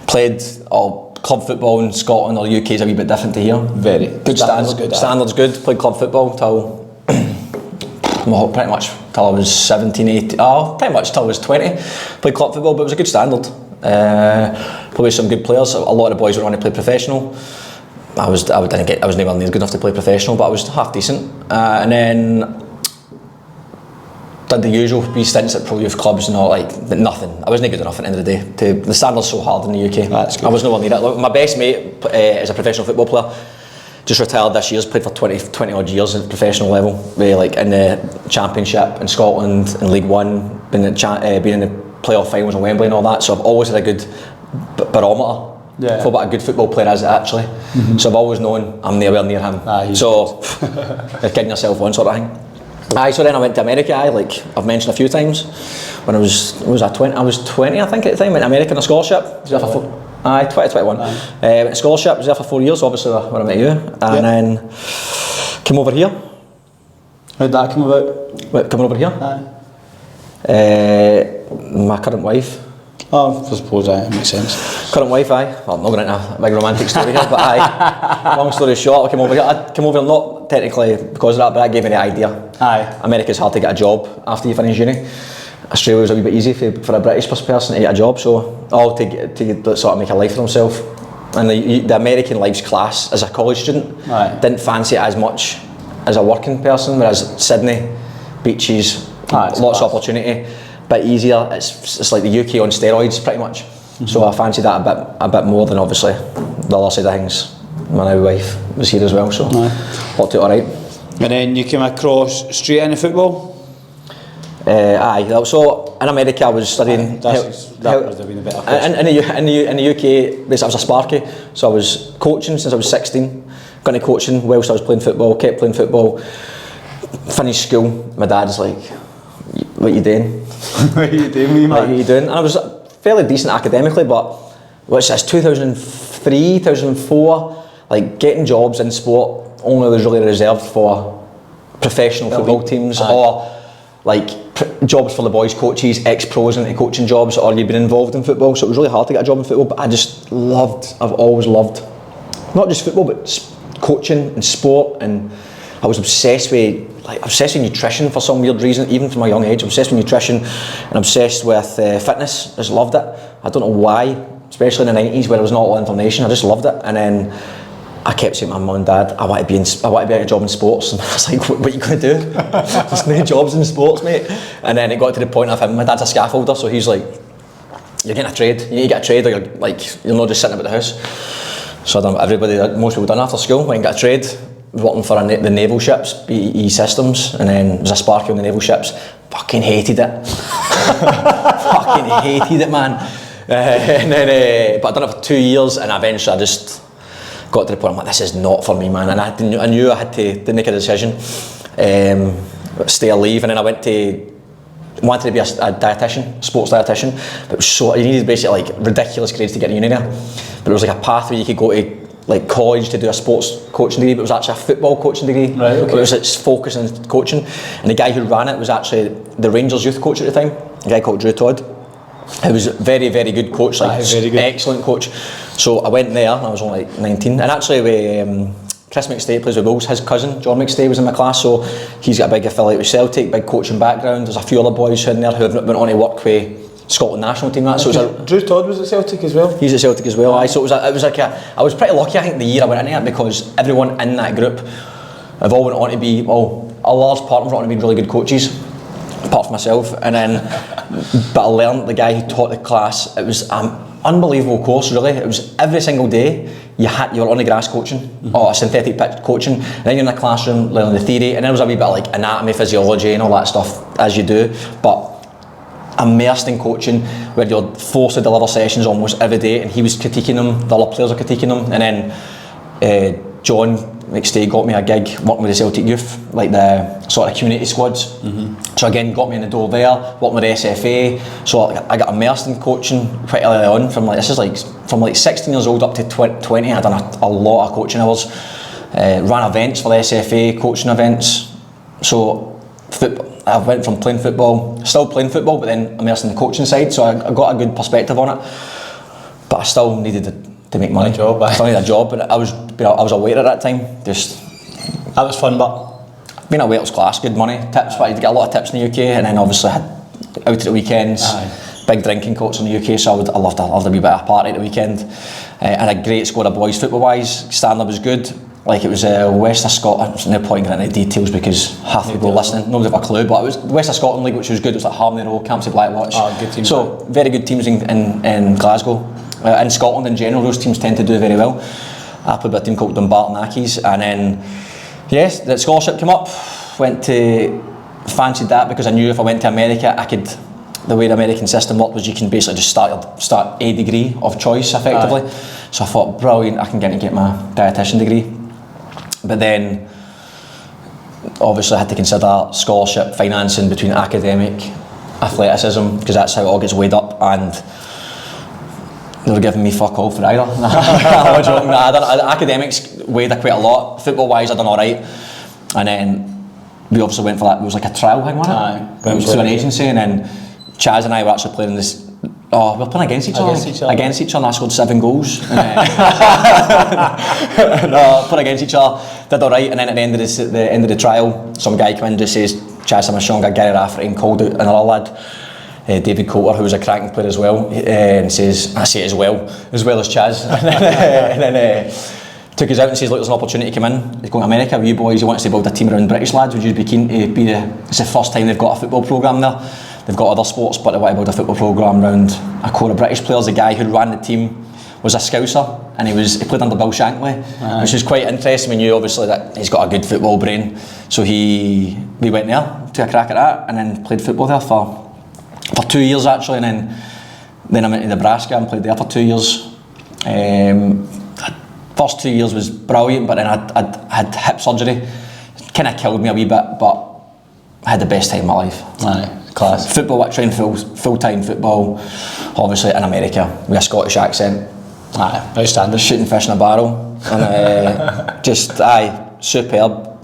Played club football in Scotland or the UK is a wee bit different to here. Very. Good standards. Standards good. Played club football till pretty much till I was 17, 18. Pretty much till I was 20. Played club football, but it was a good standard. Played with some good players. A lot of the boys went on to play professional. I was never near good enough to play professional, but I was half decent. And then did the usual wee stints at pro youth clubs and all, nothing. I wasn't good enough at the end of the day. The standard's so hard in the UK. That's good. I was nowhere near it. Look, my best mate is a professional football player. Just retired this year. Played for 20 odd years at professional level. In the Championship in Scotland, in League One, been in the playoff finals in Wembley and all that. So I've always had a good barometer. Yeah. For what a good football player is actually. Mm-hmm. So I've always known I'm nowhere near him. So you're kidding yourself on sort of thing. So then I went to America. I've mentioned a few times. When I was 20. I was 20, I think, at the time. Went to America on a scholarship. Was there for 2021. Went to scholarship. Was there for 4 years, obviously, when I met you, and then came over here. How did that come about? Coming over here. My current wife. I suppose that makes sense. Current wife, Well, I'm not going into a big romantic story here, but long story short, I came over here. I came over not technically because of that, but that gave me the idea. America's hard to get a job after you finish uni. Australia was a wee bit easy for a British person to get a job, so to sort of make a life for himself. and the American life's class as a college student. Aye. Didn't fancy it as much as a working person, whereas Sydney, beaches, lots of opportunity, bit easier. It's like the UK on steroids pretty much. So I fancied that a bit more than obviously the other side of things. My now wife was here as well, so worked out alright. And then you came across straight into football? Aye, so in America I was studying that would have been a better question. in the UK, basically I was a sparky, so I was coaching since I was 16, got into coaching whilst I was playing football, kept playing football, finished school, my dad's like, what are you doing? What are you doing, man? What are you doing? And I was fairly decent academically, but what's this, 2003, 2004, like getting jobs in sport only was really reserved for professional football teams or like jobs for the boys coaches, ex-pros into coaching jobs, or you've been involved in football, so it was really hard to get a job in football. But I've always loved not just football but coaching and sport, and I was obsessed with nutrition for some weird reason, even from a young age. Obsessed with nutrition and obsessed with fitness. Just loved it. I don't know why, especially in the 90s where there was not a lot of information. I just loved it. And then I kept saying to my mum and dad, I want to be at a job in sports. And I was like, what are you going to do? There's no jobs in sports, mate. And then it got to the point of him, my dad's a scaffolder, so he's like, you're getting a trade. You need to get a trade, or you're not just sitting about the house. So most people done after school, went and got a trade. Working for the naval ships, BE Systems, and then was a sparky on the naval ships. Fucking hated it. Fucking hated it, man. And then, but I done it for 2 years, and eventually I just got to the point, I'm like, this is not for me, man. And I knew I had to make a decision, stay or leave. And then I wanted to be a dietitian, sports dietitian. But it was you needed basically like ridiculous grades to get in uni there. But it was like a pathway you could go to like college to do a sports coaching degree, but it was actually a football coaching degree. Right, okay. But it was its focus on coaching. And the guy who ran it was actually the Rangers youth coach at the time, a guy called Drew Todd. He was a very, very good coach, very good. Excellent coach. So I went there, and I was only like 19. And actually, Chris McStay plays with Wolves. His cousin, John McStay, was in my class, so he's got a big affiliate with Celtic, big coaching background. There's a few other boys in there who went on to work with Scotland national team. So Drew Todd was at Celtic as well? He's at Celtic as well, aye. So I was pretty lucky, I think, the year I went into it, because everyone in that group have all went on to be, a large part of them went on to be really good coaches, apart from myself. And then, but I learned, the guy who taught the class, it was an unbelievable course, really. It was every single day you were on the grass coaching, or a synthetic pitch coaching, and then you're in the classroom learning the theory, and then there was a wee bit of like anatomy, physiology and all that stuff, as you do, but immersed in coaching, where you're forced to deliver sessions almost every day, and he was critiquing them, the other players are critiquing them. And then John McStay got me a gig working with the Celtic youth, like the sort of community squads. So again, got me in the door there, working with the SFA. So I got immersed in coaching quite early on, from 16 years old up to 20. I'd done a lot of coaching hours, ran events for the SFA, coaching events. So I went from playing football, still playing football, but then immersed in the coaching side, so I got a good perspective on it. But I still needed to make money. I still needed a job, and I was a waiter at that time. That was fun, but being a waiter's class, good money, tips. But you'd get a lot of tips in the UK, and then obviously I had out at the weekends, big drinking courts in the UK, so I loved a wee bit of a party at the weekend. And a great squad of boys football wise. Standard was good. Like it was West of Scotland. There's no point getting into details because half the people listening nobody have a clue. But it was the West of Scotland League, which was good. It was like Harmony Row, Campsie Blackwatch. Good teams. So very good teams in Glasgow. In Scotland in general, those teams tend to do very well. I played with a team called Dumbarton Ackies, and then yes, the scholarship came up. Fancied that because I knew if I went to America, I could. The way the American system worked was you can basically just start a degree of choice effectively. So I thought, brilliant, I can get my dietitian degree. But then obviously I had to consider scholarship financing between academic athleticism, because that's how it all gets weighed up, and they were giving me fuck all for either. I'm joking. Academics weighed quite a lot. Football wise, I done alright. And then we obviously went for that. It was like a trial thing, wasn't it? It was through an agency, and then Chaz and I were actually playing in this. Oh, we were playing against each other. Against each other, and I scored 7 goals. No, playing against each other, did alright, and then at the end of the trial, some guy came in and just says, Chaz, I'm a stronger Gary Rafferty, and called out another lad. David Coulter, who was a cracking player as well, and says, I say it as well as Chaz, and then took us out and says, look, there's an opportunity to come in. He's going to America with you boys. He wants to build a team around British lads. Would you be keen to be it's the first time they've got a football programme there. They've got other sports, but they want to build a football programme around a core of British players. The guy who ran the team was a Scouser, and he played under Bill Shankly, which was quite interesting. We knew obviously that he's got a good football brain, so we went there, took a crack at that, and then played football there for 2 years actually, and then I went to Nebraska and played there for 2 years. First 2 years was brilliant, but then I had hip surgery, kind of killed me a wee bit, but I had the best time of my life. Aye. Class. Football, I trained full-time football, obviously in America, with a Scottish accent. Aye, outstanding. Shooting fish in a barrel, and superb.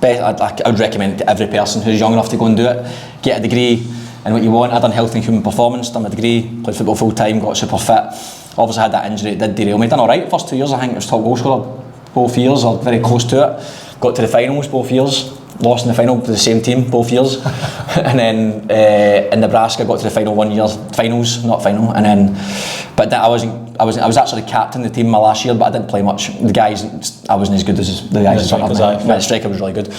I would recommend it to every person who's young enough to go and do it. Get a degree in what you want. I done health and human performance, done a degree, played football full-time, got super fit. Obviously had that injury, it did derail me. Done alright first 2 years, I think I was top goal scorer both years, or very close to it. Got to the finals both years. Lost in the final to the same team both years, and then in Nebraska got to the final 1 year, finals, not final, and then, but that I was actually captain of the team my last year, but I didn't play much. The guys, I wasn't as good as the guys. The striker was really good,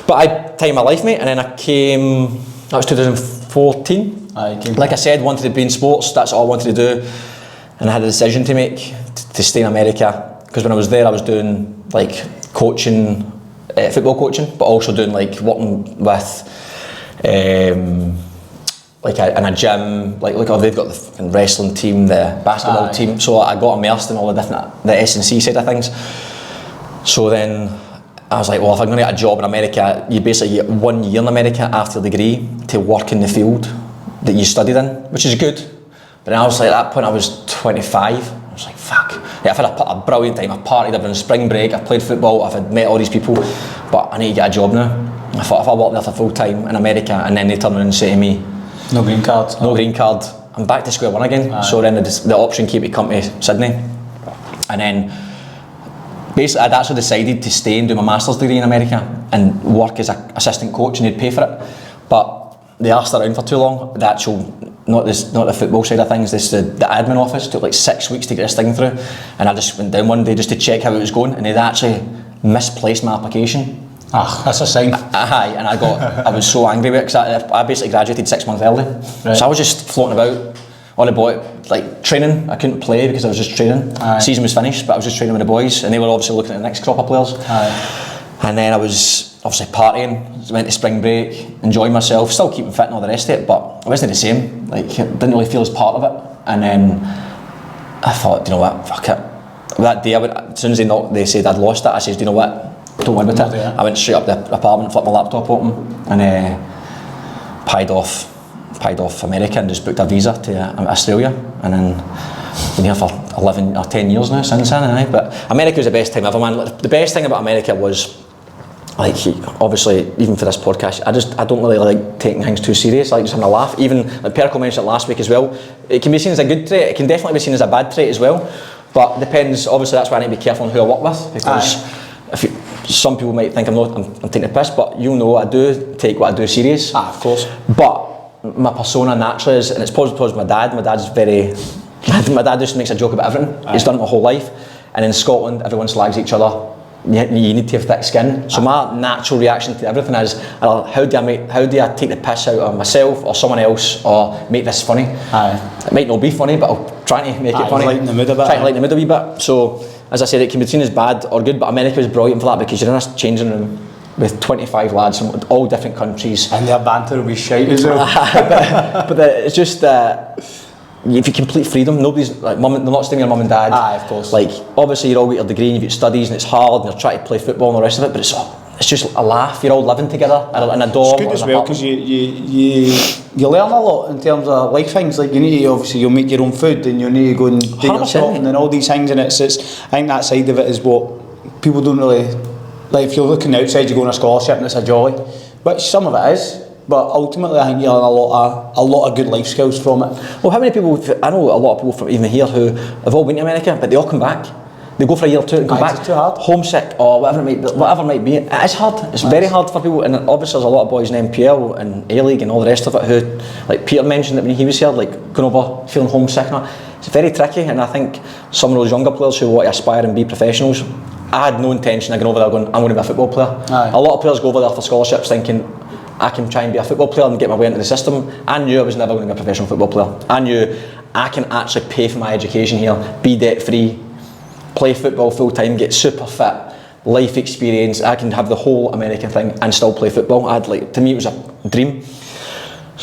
but I time of my life, mate, and then I came. That was 2014. Like I said, wanted to be in sports. That's all I wanted to do, and I had a decision to make to stay in America, because when I was there, I was doing like coaching. Football coaching, but also doing like working with like in a gym, like they've got the wrestling team, the basketball team, so I got immersed in all the different, the S&C side of things. So then I was like, well, if I'm going to get a job in America, you basically get 1 year in America after the degree to work in the field that you studied in, which is good. But then I was like, at that point I was 25. I was like, fuck. Yeah, I've had a brilliant time. I've partied, I've been on spring break, I've played football, I've met all these people, but I need to get a job now. I thought if I work there for full time in America and then they turn around and say to me, no green card. No green card, I'm back to square one again. Aye. So then the option came to come to Sydney. And then basically I'd actually decided to stay and do my master's degree in America and work as an assistant coach, and they'd pay for it. But they asked around for too long. The actual, not the football side of things, the admin office took like 6 weeks to get this thing through, and I just went down one day just to check how it was going, and they'd actually misplaced my application. That's a sign. Aye, and I was so angry with it, because I basically graduated 6 months early. Right. So I was just floating about on the boy, like training. I couldn't play because I was just training. Aye. Season was finished, but I was just training with the boys, and they were obviously looking at the next crop of players. Aye. And then I was obviously partying, went to spring break, enjoying myself, still keeping fit and all the rest of it, but it wasn't the same. Like, didn't really feel as part of it. And then I thought, do you know what, fuck it. That day, as soon as they said I'd lost it, I said, do you know what, don't worry about it. I went straight up the apartment, flipped my laptop open, and pied off America and just booked a visa to Australia, and then been here for 11 or 10 years now since then. But America was the best time ever, man. The best thing about America was, like, obviously, even for this podcast, I don't really like taking things too serious. I like just having a laugh. Even like Perko mentioned it last week as well. It can be seen as a good trait. It can definitely be seen as a bad trait as well. But depends. Obviously, that's why I need to be careful on who I work with, because some people might think I'm taking the piss, but you know I do take what I do serious. Of course. But my persona naturally is, and it's probably because my dad's very. My dad just makes a joke about everything. He's done it my whole life, and in Scotland, everyone slags each other. You need to have thick skin. So my natural reaction to everything is, how do I take the piss out of myself or someone else, or make this funny? It might not be funny, but I'll try to make it funny. Lighten the mood a bit. Try to lighten the mood a wee bit. So, as I said, it can be seen as bad or good, but America was brilliant for that, because you're in a changing room with 25 lads from all different countries. And their banter will be shite as well. but it's just if you complete freedom, nobody's like they're not staying with your mum and dad. Of course. Like, obviously you're all got your degree and you've got studies and it's hard and you're trying to play football and the rest of it, but it's just a laugh. You're all living together in a dorm. It's good as well, because you learn a lot in terms of life things. Like, you need to, obviously you'll make your own food, and you need to go and do your shopping and all these things, and it's I think that side of it is what people don't really like. If you're looking outside, you go on a scholarship and it's a jolly, which some of it is. But ultimately, I think you learn a lot of good life skills from it. Well, how many people? I know a lot of people from even here who have all been to America, but they all come back. They go for a year or two and come back. It's too hard. Homesick or whatever it might be. It is hard. It's very hard for people, and obviously there's a lot of boys in NPL and A-League and all the rest of it who, like Peter mentioned that when he was here, like going over feeling homesick and that. It's very tricky, and I think some of those younger players who want to aspire and be professionals, I had no intention of going over there going, I'm going to be a football player. Aye. A lot of players go over there for scholarships thinking, I can try and be a football player and get my way into the system. I knew I was never going to be a professional football player. I knew I can actually pay for my education here, be debt free, play football full time, get super fit, life experience. I can have the whole American thing and still play football. To me it was a dream.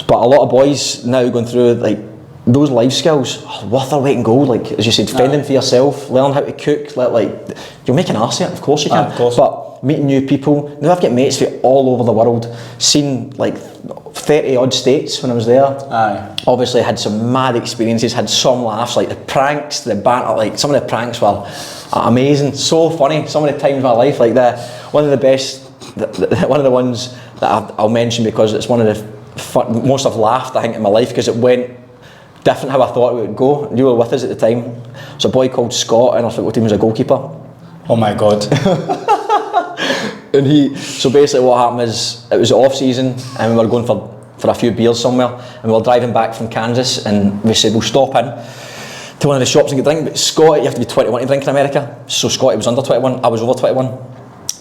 But a lot of boys now going through like those life skills are worth their weight in gold. Like as you said, fending for yourself, learn how to cook. Like you'll make an arse of it, of course you can. Of course. But meeting new people. Now I've got mates from all over the world. Seen like 30 odd states when I was there. Aye. Obviously had some mad experiences, had some laughs, like the pranks, the banter, like some of the pranks were amazing, so funny. Some of the times of my life, like one of the best, one of the ones that I'll mention because it's one of the most I've laughed I think in my life because it went different how I thought it would go. You were with us at the time. It's a boy called Scott and our football team was a goalkeeper. Oh my God. And so basically what happened is, it was off season and we were going for a few beers somewhere and we were driving back from Kansas and we said we'll stop in to one of the shops and get a drink, but Scotty, you have to be 21 to drink in America, so Scotty was under 21, I was over 21.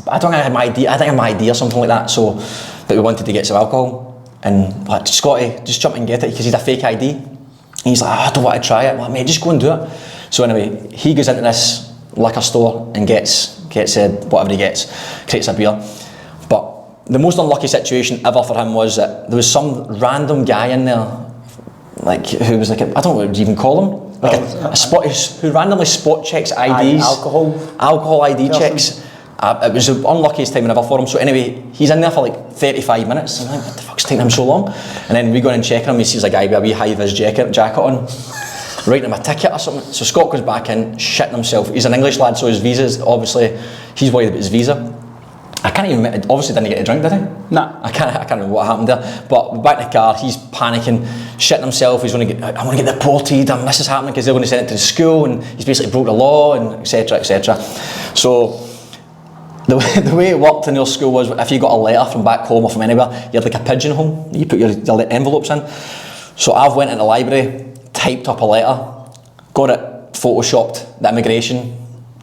But I don't think I had my ID, I think I had my ID or something like that, so that we wanted to get some alcohol and like, Scotty, just jump and get it because he's a fake ID. And he's like, I don't want to try it. I'm like, mate, just go and do it. So anyway, he goes into this liquor store and gets whatever he gets, creates a beer. But the most unlucky situation ever for him was that there was some random guy in there, like who was like I don't know what you even call him, like a spot who randomly spot checks IDs, alcohol ID checks. It was the unluckiest time ever for him. So anyway, he's in there for like 35 minutes. I'm like, what the fuck's taking him so long? And then we go in and check him. He sees a guy with a wee high-vis jacket on, writing him a ticket or something. So Scott goes back in, shitting himself. He's an English lad, so his visa's obviously, he's worried about his visa. I can't even, obviously didn't get a drink, did he? Nah. I can't remember what happened there. But we're back in the car, he's panicking, shitting himself. He's going to get, I want to get deported, and this is happening because they're going to send it to the school, and he's basically broke the law, and etc. etc. So the way it worked in your school was if you got a letter from back home or from anywhere, you had like a pigeonhole, you put your envelopes in. So I've went into the library, typed up a letter, got it photoshopped, the immigration.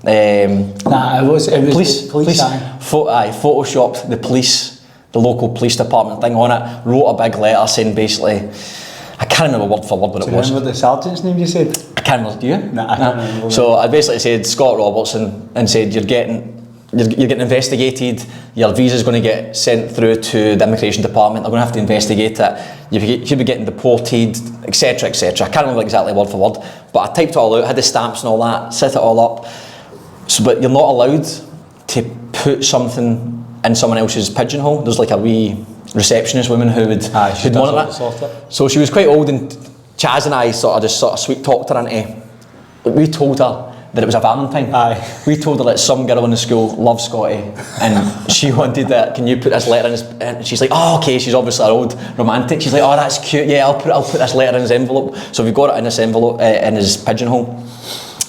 Nah, it was police. Photoshopped the local police department thing on it, wrote a big letter saying basically, I can't remember word for word what it was. Do you remember the sergeant's name you said? I can't remember, do you? Nah, I can't remember. So I basically said Scott Robertson and said you're getting investigated, your visa's going to get sent through to the immigration department, they're going to have to investigate it, you should be getting deported, etc. etc. I can't remember exactly word for word, but I typed it all out, had the stamps and all that, set it all up. So, but you're not allowed to put something in someone else's pigeonhole. There's like a wee receptionist woman who'd monitor it. So she was quite old, and Chaz and I sort of sweet talked her into, we told her that it was a Valentine. Aye. We told her that some girl in the school loved Scotty and she wanted that, can you put this letter in his, and she's like, oh okay, she's obviously an old romantic. She's like, oh that's cute, yeah, I'll put this letter in his envelope. So we got it in this envelope, in his pigeonhole.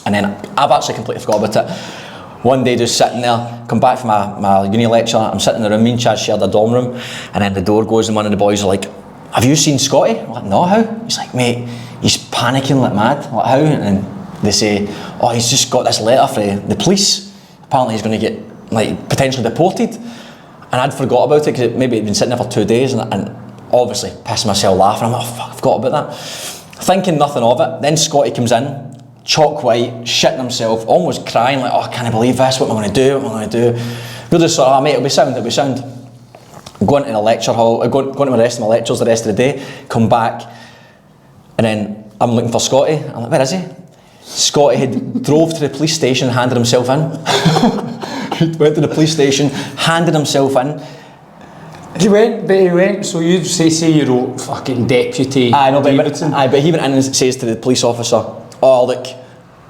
And then I've actually completely forgot about it. One day just sitting there, come back from my uni lecture, I'm sitting in the room, me and Chaz shared a dorm room, and then the door goes and one of the boys are like, have you seen Scotty? I'm like, no, how? He's like, mate, he's panicking like mad. I'm like, how? And they say, oh, he's just got this letter from the police. Apparently he's going to get like potentially deported. And I'd forgot about it because maybe he'd been sitting there for 2 days and obviously pissed myself laughing. I'm like, oh, fuck, I forgot about that. Thinking nothing of it. Then Scotty comes in, chalk white, shitting himself, almost crying like, oh, I can't believe this, what am I going to do, what am I going to do? We're just sort of, oh, mate, it'll be sound. Going to the lecture hall, going to the rest of my lectures the rest of the day, come back, and then I'm looking for Scotty. I'm like, where is he? Scotty had drove to the police station and handed himself in. He went to the police station, handed himself in. He went, so you'd say you wrote fucking deputy Davidson. But he went in and says to the police officer, oh look,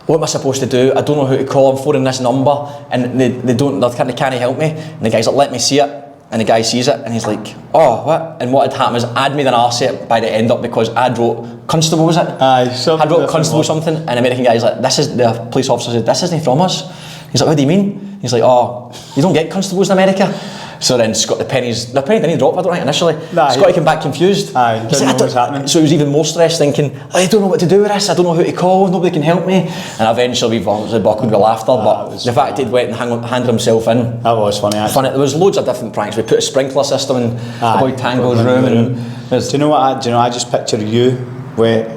what am I supposed to do? I don't know who to call, I'm phoning this number and they can't help me. And the guy's like, let me see it. and the guy sees it and he's like, oh, what? And what had happened is I'd made an arse of it by the end up because I'd wrote constable, was it? I'd wrote constable something, and the American guy's like, the police officer said, this isn't from us. He's like, what do you mean? He's like, oh, you don't get constables in America. So then the penny didn't drop, I don't think, initially. Scotty came back confused. He didn't know what was happening. So he was even more stressed, thinking, I don't know what to do with this, I don't know who to call, nobody can help me. And eventually we obviously buckled with laughter, but the fact he'd went and handed himself in. That was funny, actually. There was loads of different pranks. We put a sprinkler system in the boy Tango's room. And do you know what? I just picture you with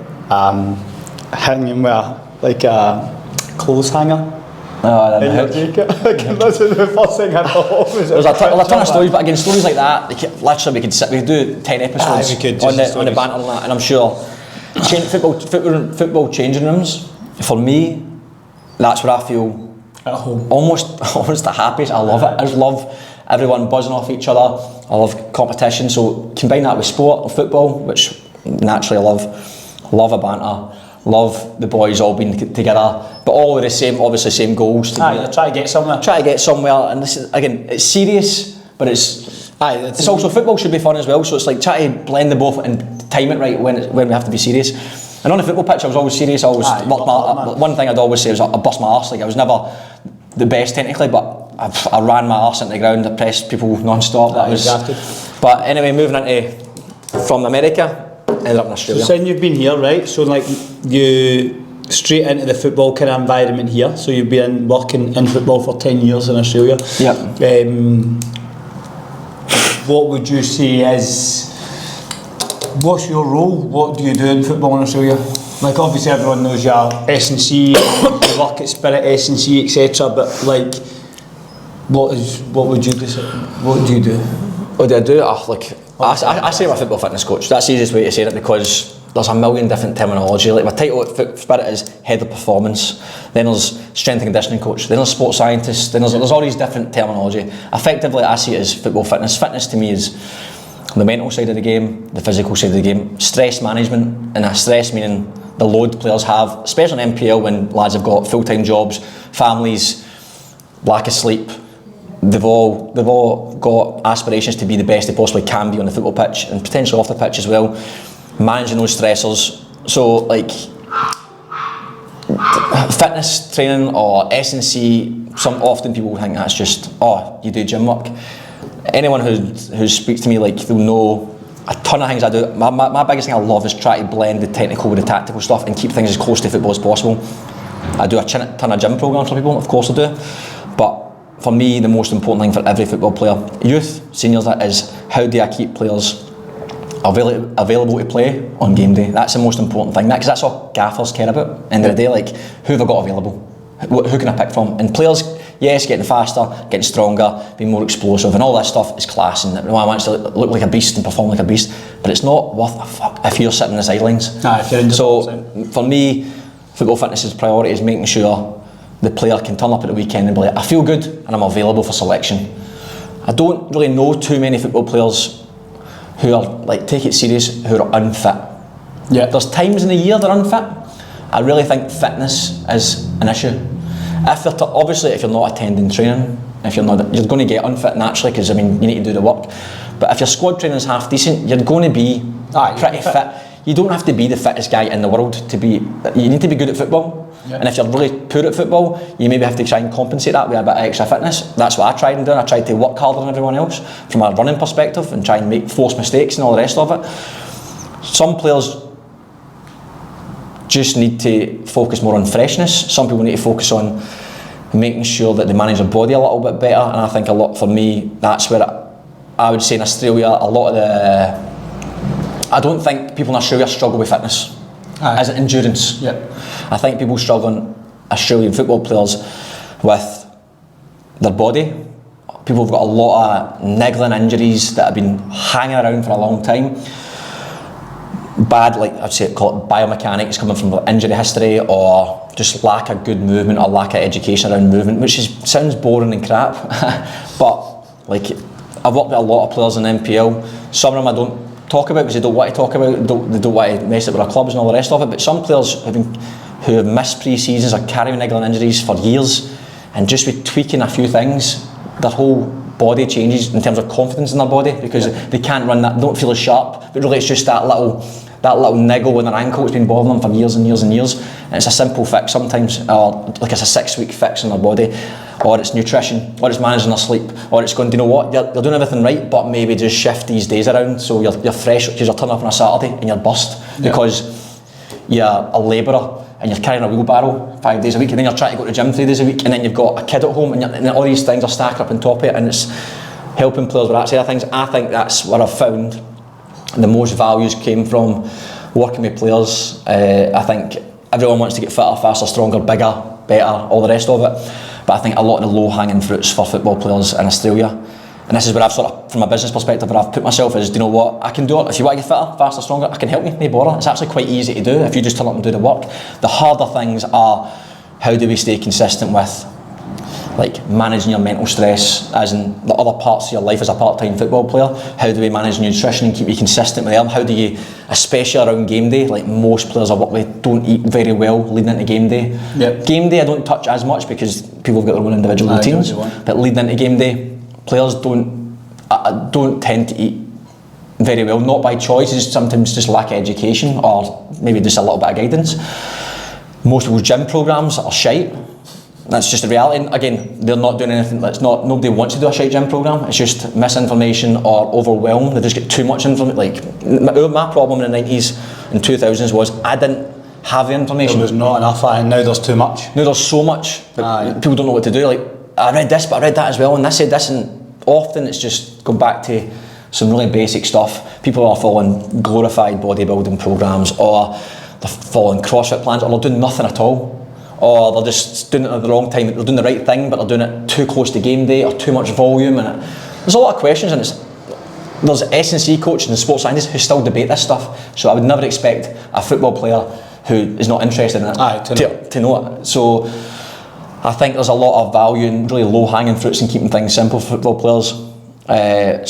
hitting him with a clothes hanger. No, that's the first thing I thought of. There's a ton of stories, but again, stories like that, literally we could do 10 episodes on the banter and that, and I'm sure football changing rooms, for me, that's where I feel at home. Almost the happiest. I love it. I just love everyone buzzing off each other. I love competition, so combine that with sport and football, which naturally I love a banter. Love the boys all being together, but all with the same, obviously same goals. Try to get somewhere. And this is, again, it's serious, but it's also, football should be fun as well. So it's like try to blend the both and time it right when we have to be serious. And on the football pitch, I was always serious. I always one thing I'd always say was I bust my arse. Like I was never the best technically, but I ran my arse into the ground. I pressed people non-stop. But anyway, moving into from America. Ended up in Australia. So you've been here, right? So like you straight into the football kind of environment here. So you've been working in football for 10 years in Australia. Yeah. What would you say is, what's your role? What do you do in football in Australia? Like obviously everyone knows your S&C, you work at Spirit S&C, etc. But like, what would you do? What do you do? What do I do? I say I'm a football fitness coach. That's the easiest way to say it because there's a million different terminology. Like my title at Spirit is Head of Performance. Then there's Strength and Conditioning Coach. Then there's Sports Scientist. Then there's all these different terminology. Effectively, I see it as football fitness. Fitness to me is the mental side of the game, the physical side of the game, stress management, and stress meaning the load players have, especially in NPL when lads have got full-time jobs, families, lack of sleep. They've all got aspirations to be the best they possibly can be on the football pitch and potentially off the pitch as well. Managing those stressors. So like fitness training or S&C, often people think that's just, you do gym work. Anyone who speaks to me, like, they'll know a ton of things I do. My biggest thing I love is try to blend the technical with the tactical stuff and keep things as close to football as possible. I do a ton of gym programs for people, of course I do, but for me, the most important thing for every football player, youth, seniors, that is, how do I keep players available to play on game day? That's the most important thing, because that's all gaffers care about. End of the day, like, who have I got available? Who can I pick from? And players, yes, getting faster, getting stronger, being more explosive, and all that stuff is class, and everyone wants to look like a beast and perform like a beast, but it's not worth a fuck if you're sitting in the sidelines. So, for me, football fitness's priority is making sure the player can turn up at the weekend and be like, I feel good and I'm available for selection. I don't really know too many football players who are, like, take it serious, who are unfit. Yeah. There's times in the year they're unfit. I really think fitness is an issue. Obviously, if you're not attending training, you're going to get unfit naturally, because I mean, you need to do the work. But if your squad training is half decent, you're going to be pretty fit. You don't have to be the fittest guy in the world to be. You need to be good at football. Yeah. And if you're really poor at football, you maybe have to try and compensate that with a bit of extra fitness. That's what I tried and done. I tried to work harder than everyone else from a running perspective and try and force mistakes and all the rest of it. Some players just need to focus more on freshness. Some people need to focus on making sure that they manage their body a little bit better. And I think a lot, for me, that's where I would say in Australia, a lot of I don't think people in Australia struggle with fitness as an endurance. Yeah. I think people struggle in Australian football players with their body. People have got a lot of niggling injuries that have been hanging around for a long time. Bad, like I'd say, call it biomechanics coming from injury history, or just lack of good movement or lack of education around movement, which sounds boring and crap. But like, I've worked with a lot of players in NPL. Some of them I don't talk about because they don't want to talk about it, they don't want to mess up with our clubs and all the rest of it, but some players who have missed pre-seasons or carrying niggling injuries for years, and just with tweaking a few things, their whole body changes in terms of confidence in their body, because they can't run that, don't feel as sharp, but really it's just that little niggle in their ankle that's been bothering them for years and years and years, and it's a simple fix sometimes, or like it's a 6-week fix in their body, or it's nutrition, or it's managing their sleep, or it's going, do you know what, they're doing everything right, but maybe just shift these days around so you're fresh, because you're turning up on a Saturday and you're burst because you're a labourer and you're carrying a wheelbarrow 5 days a week, and then you're trying to go to the gym 3 days a week, and then you've got a kid at home, and all these things are stacking up on top of it, and it's helping players with that side of things. I think that's where I've found the most values came from, working with players. I think everyone wants to get fitter, faster, stronger, bigger, better, all the rest of it, but I think a lot of the low-hanging fruits for football players in Australia, and this is where I've sort of, from a business perspective, where I've put myself is, do you know what, I can do it. If you want to get fitter, faster, stronger, I can help you, no bother. It's actually quite easy to do if you just turn up and do the work. The harder things are, how do we stay consistent with like managing your mental stress, as in the other parts of your life as a part-time football player? How do we manage nutrition and keep you consistent with them? How do you, especially around game day, like most players I work with don't eat very well leading into game day. Game day I don't touch as much because people have got their own individual routines, but leading into game day, players don't tend to eat very well, not by choice, it's sometimes just lack of education or maybe just a little bit of guidance. Most people's gym programmes are shite. That's just the reality. And again, they're not doing anything, nobody wants to do a shite gym programme, it's just misinformation or overwhelm. They just get too much information. Like my problem in the 90s and 2000s was I didn't have the information. There was not enough, and now there's too much. Now there's so much, but people don't know what to do. Like, I read this, but I read that as well, and this said this, and often it's just going back to some really basic stuff. People are following glorified bodybuilding programmes, or they're following CrossFit plans, or they're doing nothing at all. Or they're just doing it at the wrong time. They're doing the right thing, but they're doing it too close to game day or too much volume. And there's a lot of questions, and there's S&C coaches and sports scientists who still debate this stuff. So I would never expect a football player who is not interested in it to know it. So I think there's a lot of value in really low-hanging fruits and keeping things simple for football players.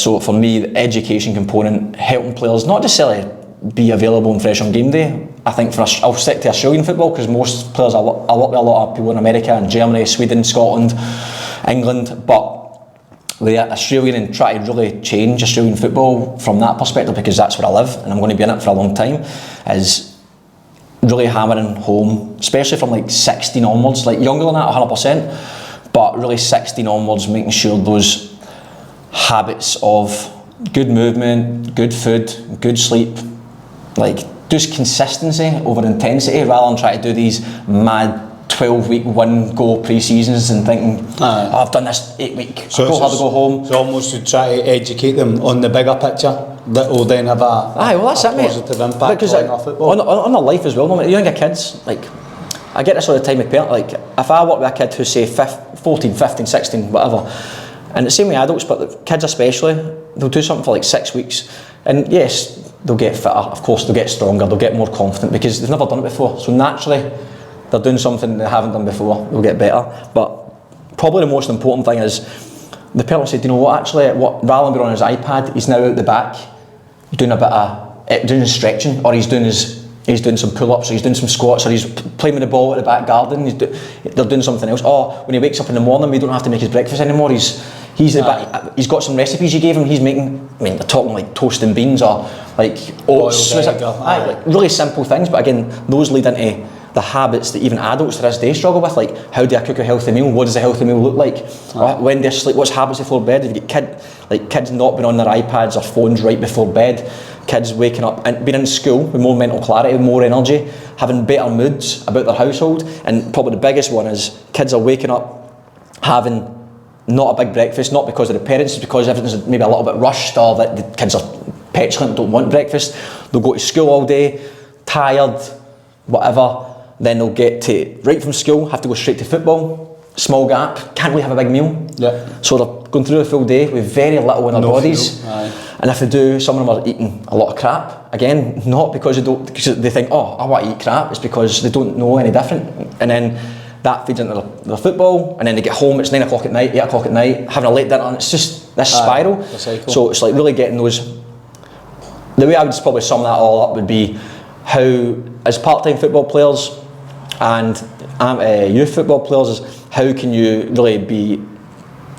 So for me, the education component, helping players not necessarily be available and fresh on game day. I think I'll stick to Australian football, because most players I work with a lot of people in America and Germany, Sweden, Scotland, England, but with Australian, and try to really change Australian football from that perspective, because that's where I live and I'm going to be in it for a long time, is really hammering home, especially from like 16 onwards, like younger than that 100%, but really 16 onwards, making sure those habits of good movement, good food, good sleep, like just consistency over intensity, rather than try to do these mad 12-week one-goal pre-seasons and thinking, I've done this 8-week, so I'll have to go home. So almost to try to educate them on the bigger picture that will then have a positive impact on our football. On their life as well. No, younger kids, like, I get this all the time with parents, like, if I work with a kid who's say 14, 15, 16, whatever, and the same with adults, but the kids especially, they'll do something for like 6 weeks, and yes, they'll get fitter, of course, they'll get stronger, they'll get more confident, because they've never done it before, so naturally they're doing something they haven't done before, they'll get better. But probably the most important thing is, the parent said, you know what, actually, rather than being on his iPad, he's now out the back doing a bit of doing stretching, or he's doing some pull-ups, or he's doing some squats, or he's playing with the ball at the back garden, they're doing something else. Or when he wakes up in the morning, we don't have to make his breakfast anymore, he's got some recipes you gave him, he's making, I mean, they're talking like toast and beans, or like oats, like really simple things, but again, those lead into the habits that even adults to this day struggle with, like, how do I cook a healthy meal, what does a healthy meal look like, when they sleep, what's habits before bed. If you get kids not being on their iPads or phones right before bed, kids waking up and being in school with more mental clarity, more energy, having better moods about their household, and probably the biggest one is kids are waking up having not a big breakfast, not because of the parents, it's because everything's maybe a little bit rushed, or that the kids are petulant, don't want breakfast, they'll go to school all day, tired, whatever, then they'll get to, right from school, have to go straight to football, small gap, can't really have a big meal. So they're going through a full day with very little in their bodies. And if they do, some of them are eating a lot of crap. Again, not because they think, oh, I want to eat crap, it's because they don't know any different. And then that feeds into their football, and then they get home, it's 9 o'clock at night, 8 o'clock at night, having a late dinner, and it's just this spiral. So it's like really getting those, the way I would probably sum that all up would be how, as part-time football players and youth football players, is how can you really be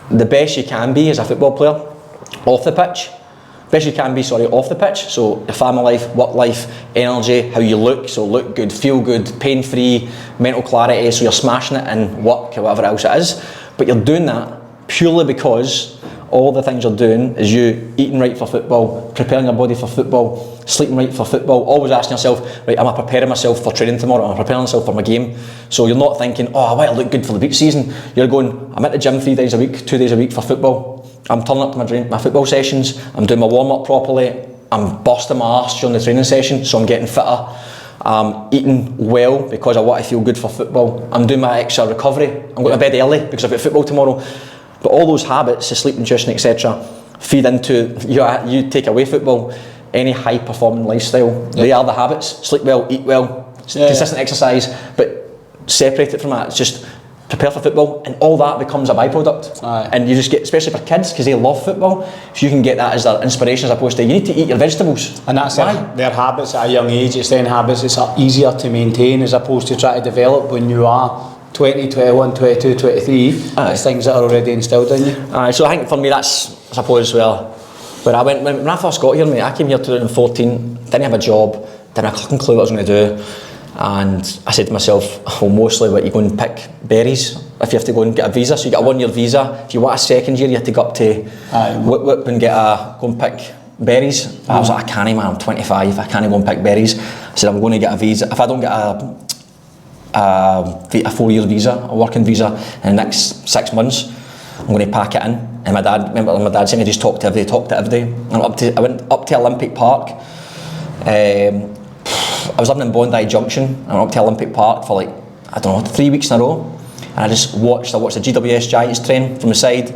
the best you can be as a football player off the pitch. Best you can be, off the pitch. So your family life, work life, energy, how you look. So look good, feel good, pain free, mental clarity. So you're smashing it in work or whatever else it is. But you're doing that purely because all the things you're doing is you eating right for football, preparing your body for football, sleeping right for football, always asking yourself, right, am I preparing myself for training tomorrow? Am I preparing myself for my game? So you're not thinking, oh, I want to look good for the beach season. You're going, I'm at the gym 3 days a week, 2 days a week for football. I'm turning up to my football sessions, I'm doing my warm-up properly, I'm busting my arse during the training session, so I'm getting fitter. I'm eating well because I want to feel good for football. I'm doing my extra recovery. I'm going to bed early because I've got football tomorrow. But all those habits, the sleep, nutrition, etc., feed into, you take away football, any high performing lifestyle, they are the habits. Sleep well, eat well, consistent exercise, but separate it from that. It's just prepare for football, and all that becomes a byproduct. And you just get, especially for kids, because they love football, if you can get that as their inspiration as opposed to, you need to eat your vegetables. And that's their habits at a young age. It's then habits it's easier to maintain as opposed to try to develop when you are 20, 21, 22, 23. It's things that are already instilled in you. So I think for me that's, I suppose, where I went, when I first got here, mate, I came here 2014, didn't have a job, didn't have a fucking clue what I was going to do. And I said to myself, well, mostly what you go and pick berries if you have to go and get a visa. So you get a 1 year visa. If you want a second year, you have to go up to Whip and go and pick berries. I was like, I can't, man, I'm 25, I can't go and pick berries. I said, I'm going to get a visa. If I don't get a 4 year visa, a working visa in the next 6 months, I'm going to pack it in. And my dad said me, just talk to every day. And I went up to Olympic Park. I was living in Bondi Junction. I went up to Olympic Park for 3 weeks in a row. And I watched the GWS Giants train from the side.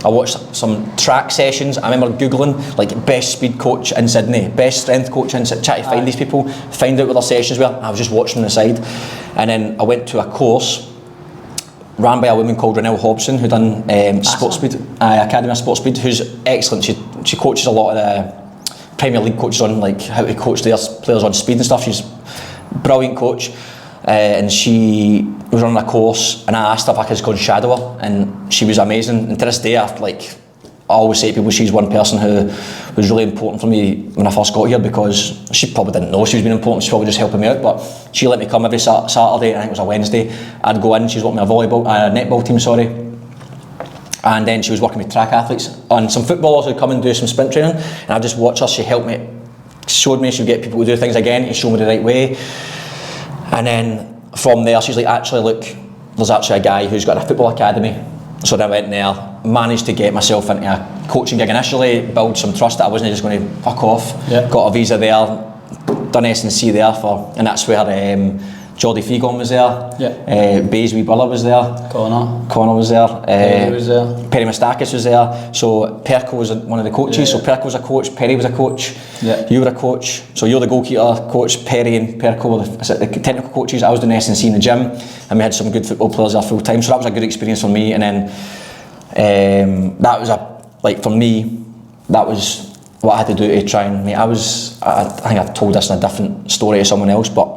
I watched some track sessions. I remember Googling best speed coach in Sydney, best strength coach in Sydney, trying to find these people, find out what their sessions were. I was just watching them on the side. And then I went to a course ran by a woman called Renelle Hobson, who done Sports Speed, Academy of Sports Speed, who's excellent. She coaches a lot of the Premier League coaches on how to coach their players on speed and stuff. She's a brilliant coach. And she was running a course, and I asked her if I could go and shadow her, and she was amazing. And to this day, I always say to people, she's one person who was really important for me when I first got here, because she probably didn't know she was being important. She was probably just helping me out, but she let me come every Saturday. I think it was a Wednesday. I'd go in. She was working with a netball team, and then she was working with track athletes, and some footballers would come and do some sprint training, and I'd just watch her. She helped me, showed me she would get people to do things again, and show me the right way. And then from there, she's like, actually, look, there's actually a guy who's got a football academy. So then I went there, managed to get myself into a coaching gig initially, build some trust that I wasn't just going to fuck off. Yeah. Got a visa there, done S&C there and that's where Jordi Figon was there. Yeah. Bay's wee brother was there. Connor was there. Perry was there. Perry Mastakis was there. So Perko was one of the coaches. Yeah. So Perko was a coach, Perry was a coach. Yeah. You were a coach. So you're the goalkeeper coach. Perry and Perko were the technical coaches. I was doing S&C in the gym, and we had some good football players there full time. So that was a good experience for me. And then that was for me, that was what I had to do to try and I think I've told this in a different story to someone else, but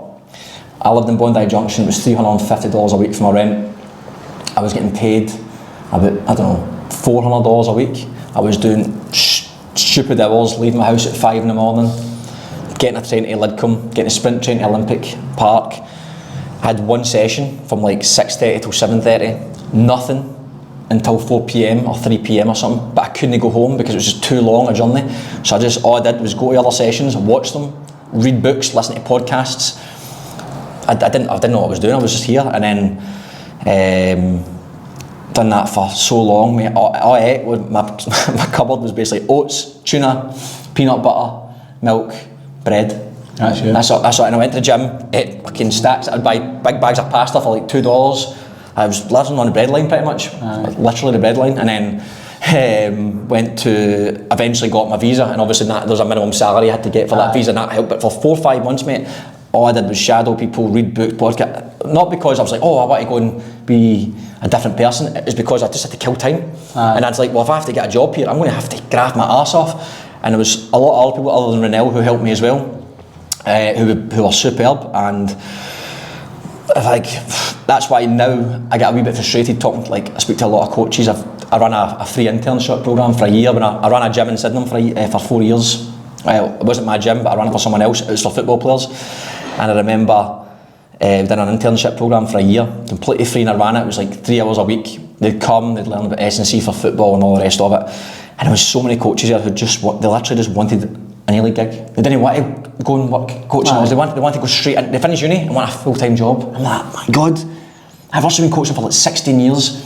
I lived in Bondi Junction. It was $350 a week for my rent. I was getting paid about, $400 a week. I was doing stupid hours, leaving my house at 5 in the morning, getting a train to Lidcombe, getting a sprint train to Olympic Park. I had one session from 6:30 till 7:30, nothing until 4 p.m. or 3 p.m. or something, but I couldn't go home because it was just too long a journey. So all I did was go to other sessions, watch them, read books, listen to podcasts. I didn't know what I was doing. I was just here, and then done that for so long. Mate, all I ate, my cupboard was basically oats, tuna, peanut butter, milk, bread. That's all. And I went to the gym, ate fucking stacks. I'd buy big bags of pasta for $2. I was living on the bread line pretty much, literally the bread line, and then went to eventually got my visa, and obviously there's a minimum salary I had to get for that visa, and that helped. But for 4 or 5 months, mate, all I did was shadow people, read books, podcast. Not because I was like, I want to go and be a different person. It was because I just had to kill time. And I was like, well, if I have to get a job here, I'm going to have to graft my arse off. And there was a lot of other people other than Renelle who helped me as well, who were superb. And that's why now I get a wee bit frustrated talking. I speak to a lot of coaches. I ran a free internship programme for a year. When I ran a gym in Sydenham for 4 years. It wasn't my gym, but I ran it for someone else. It was for football players. And I remember we did an internship programme for a year, completely free, and I ran it. It was like 3 hours a week. They'd come, they'd learn about S&C for football and all the rest of it. And there was so many coaches there who they literally just wanted an A-League gig. They didn't want to go and work coaching. They wanted to go straight in. They finished uni and want a full-time job. I'm like, my God, I've also been coaching for like 16 years.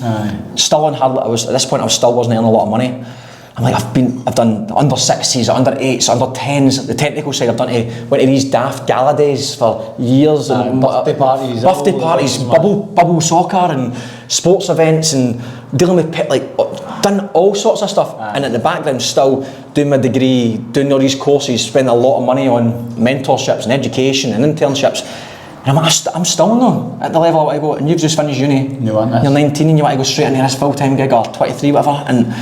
Still on hardly. At this point, I still wasn't earning a lot of money. I'm like, I've done the under 60s, under 8s, under 10s. The technical side, went to these daft gala days for years. And birthday parties, bubble soccer and sports events and dealing with done all sorts of stuff. And in the background, still doing my degree, doing all these courses, spending a lot of money on mentorships and education and internships. And I'm still not at the level I want to go. And you've just finished uni. You're 19 and you want to go straight into this full-time gig, or 23, whatever. And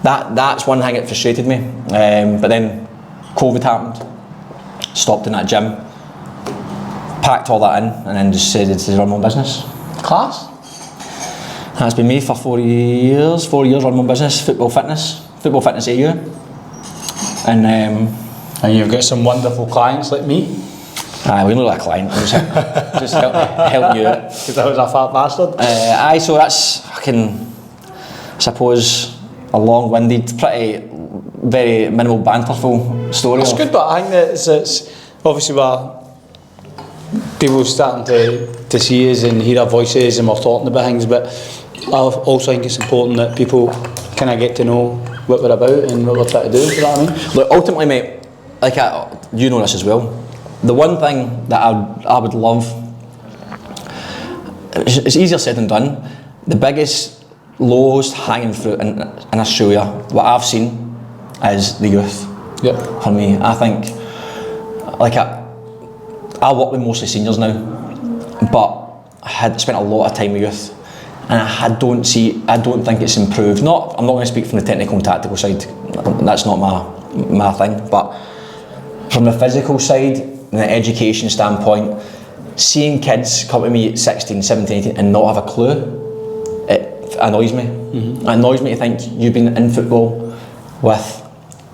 that's one thing that frustrated me. But then COVID happened, stopped in that gym, packed all that in, and then just said to run my own business. Class? That's been me for 4 years. 4 years running my own business, Football Fitness AU. And you've got some wonderful clients like me. We look like a client. Just help you out. Because I was a fat bastard. So that's fucking, I suppose, a long-winded, very minimal banterful story. It's good, but I think that it's obviously where people starting to see us and hear our voices and we're talking about things, but I also think it's important that people kind of get to know what we're about and what we're trying to do, you know what I mean? Look, ultimately, mate, you know this as well, the one thing that I would love, it's easier said than done, the biggest lowest hanging fruit in Australia, what I've seen, is the youth. Yeah. For me, I think, I work with mostly seniors now, but I had spent a lot of time with youth, and I don't think it's improved. I'm not going to speak from the technical and tactical side, that's not my thing, but from the physical side and the education standpoint, seeing kids come to me at 16, 17, 18 and not have a clue, it annoys me. It annoys me to think you've been in football with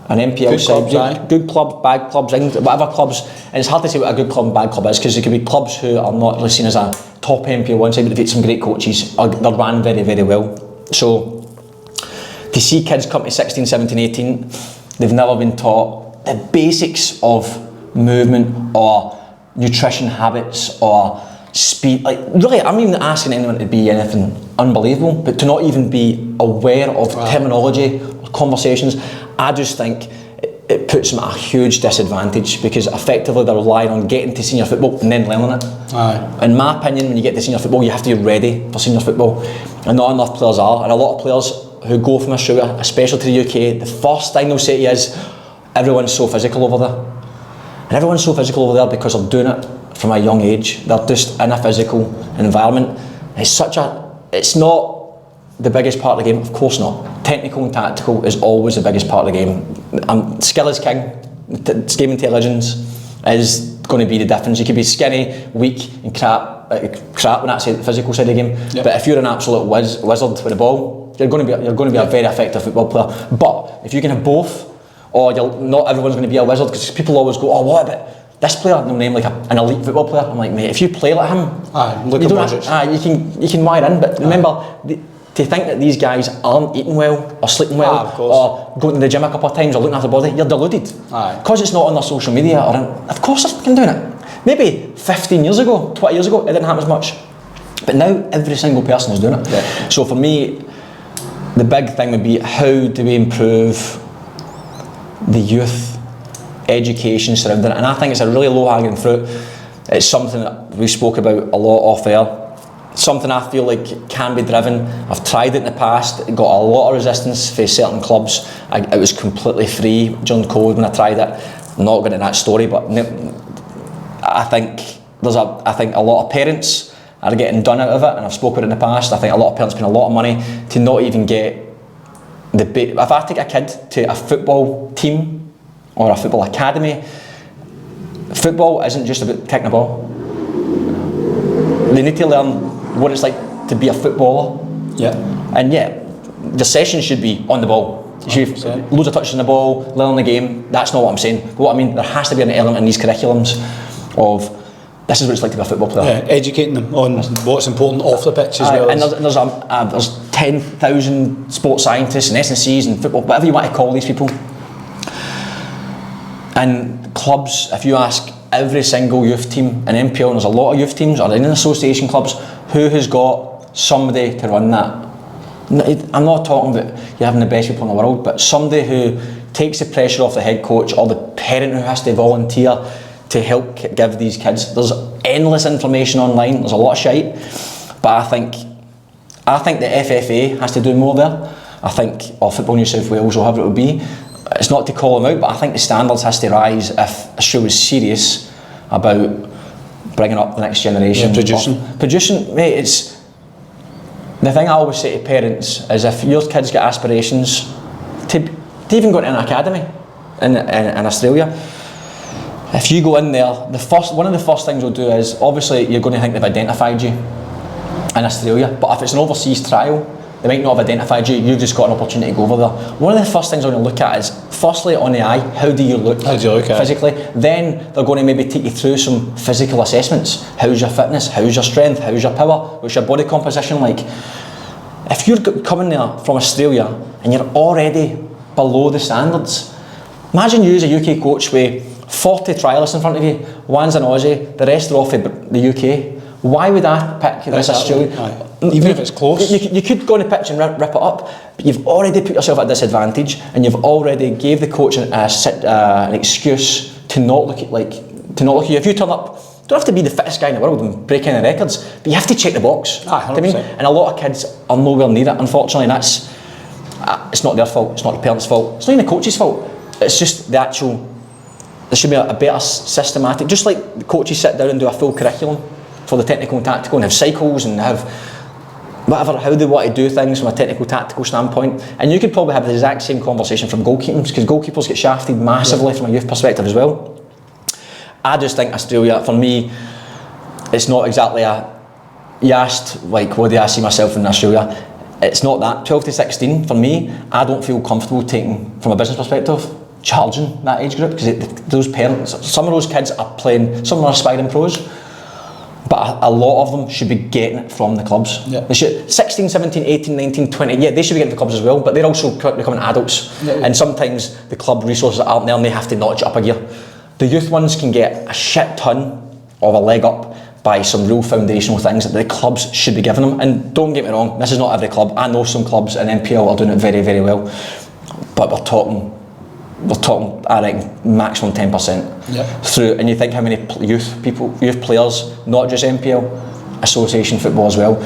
an NPL good side, clubs, good clubs, bad clubs, whatever clubs, and it's hard to say what a good club and bad club is, because there could be clubs who are not really seen as a top NPL one side, but they've got some great coaches, they're ran very, very well. So to see kids come to 16, 17, 18, they've never been taught the basics of movement or nutrition habits or speed. Like, really, I'm even asking anyone to be anything unbelievable, but to not even be aware of terminology or conversations, I just think it puts them at a huge disadvantage, because effectively they're relying on getting to senior football and then learning it. In my opinion, when you get to senior football, you have to be ready for senior football, and not enough players are. And a lot of players who go from Australia, especially to the UK, the first thing they'll say to you is, everyone's so physical over there. And everyone's so physical over there because they're doing it from a young age. They're just in a physical environment. It's not the biggest part of the game, of course not. Technical and tactical is always the biggest part of the game. Skill is king. Game intelligence is going to be the difference. You could be skinny, weak and crap when I say the physical side of the game. Yep. But if you're an absolute wizard with the ball, you're going to be a very effective football player. But if you can have both, or not everyone's going to be a wizard, because people always go, oh, what about this player? And they'll name like an elite football player. I'm like, mate, if you play like him, you can wire in. But remember, to think that these guys aren't eating well or sleeping well or going to the gym a couple of times or looking after the body, you're deluded. Because it's not on their social media, of course they're fucking doing it. Maybe 15 years ago, 20 years ago, it didn't happen as much. But now every single person is doing it. Yeah. So for me, the big thing would be, how do we improve the youth education surrounding it? And I think it's a really low-hanging fruit. It's something that we spoke about a lot off air. Something I feel like can be driven. I've tried it in the past, it got a lot of resistance for certain clubs. It was completely free during COVID when I tried it. I'm not going into that story, but I think a lot of parents are getting done out of it, and I've spoken about it in the past. I think a lot of parents spend a lot of money to not even get if I take a kid to a football team or a football academy, football isn't just about kicking a ball. They need to learn what it's like to be a footballer. Yeah. And yeah, the sessions should be on the ball. You should have loads of touches on the ball, learning the game. That's not what I'm saying. But what I mean, there has to be an element in these curriculums of this is what it's like to be a football player. Yeah, educating them on what's important off the pitch as well. And there's 10,000 sports scientists and S&Cs and football, whatever you want to call these people. And clubs, if you ask every single youth team in NPL, and there's a lot of youth teams or in association clubs, who has got somebody to run that? I'm not talking about you having the best people in the world, but somebody who takes the pressure off the head coach or the parent who has to volunteer to help give these kids. There's endless information online, there's a lot of shite, but I think the FFA has to do more there. I think, or Football New South Wales, or however it would be, it's not to call them out, but I think the standards has to rise if a show is serious about bringing up the next generation. Yeah, producing, mate, it's the thing I always say to parents is if your kids get aspirations to even go into an academy in Australia, if you go in there, one of the first things we'll do is, obviously you're going to think they've identified you in Australia, but if it's an overseas trial, they might not have identified you, you've just got an opportunity to go over there. One of the first things I'm going to look at is, firstly on the eye, how do you look physically? Then they're going to maybe take you through some physical assessments. How's your fitness? How's your strength? How's your power? What's your body composition like? If you're coming there from Australia and you're already below the standards, imagine you as a UK coach with 40 trialists in front of you, one's an Aussie, the rest are off the UK. Why would I pick this Australian? Even if it's close. You could go on the pitch and rip it up, but you've already put yourself at a disadvantage, and you've already gave the coach an excuse to not look at you. If you turn up, you don't have to be the fittest guy in the world and break any records, but you have to check the box. You know what I mean? And a lot of kids are nowhere near it, unfortunately. It's not their fault, it's not the parents' fault, it's not even the coach's fault. It's just the actual, there should be a better systematic, just like the coaches sit down and do a full curriculum for the technical and tactical and have cycles and have whatever, how they want to do things from a technical tactical standpoint. And you could probably have the exact same conversation from goalkeepers, because goalkeepers get shafted massively from a youth perspective as well. I just think Australia, for me, it's not exactly you asked like what do I see myself in Australia, it's not that. 12 to 16 for me, I don't feel comfortable taking, from a business perspective, charging that age group, because those parents, some of those kids are playing, some of them are aspiring pros, but a lot of them should be getting it from the clubs. Yeah. They should, 16, 17, 18, 19, 20, yeah, they should be getting the clubs as well, but they're also becoming adults. Yeah. And sometimes the club resources aren't there and they have to notch it up a gear. The youth ones can get a shit ton of a leg up by some real foundational things that the clubs should be giving them. And don't get me wrong, this is not every club. I know some clubs in NPL are doing it very, very well, but we're talking, I reckon, maximum 10% through. And you think how many youth players, not just NPL, association football as well,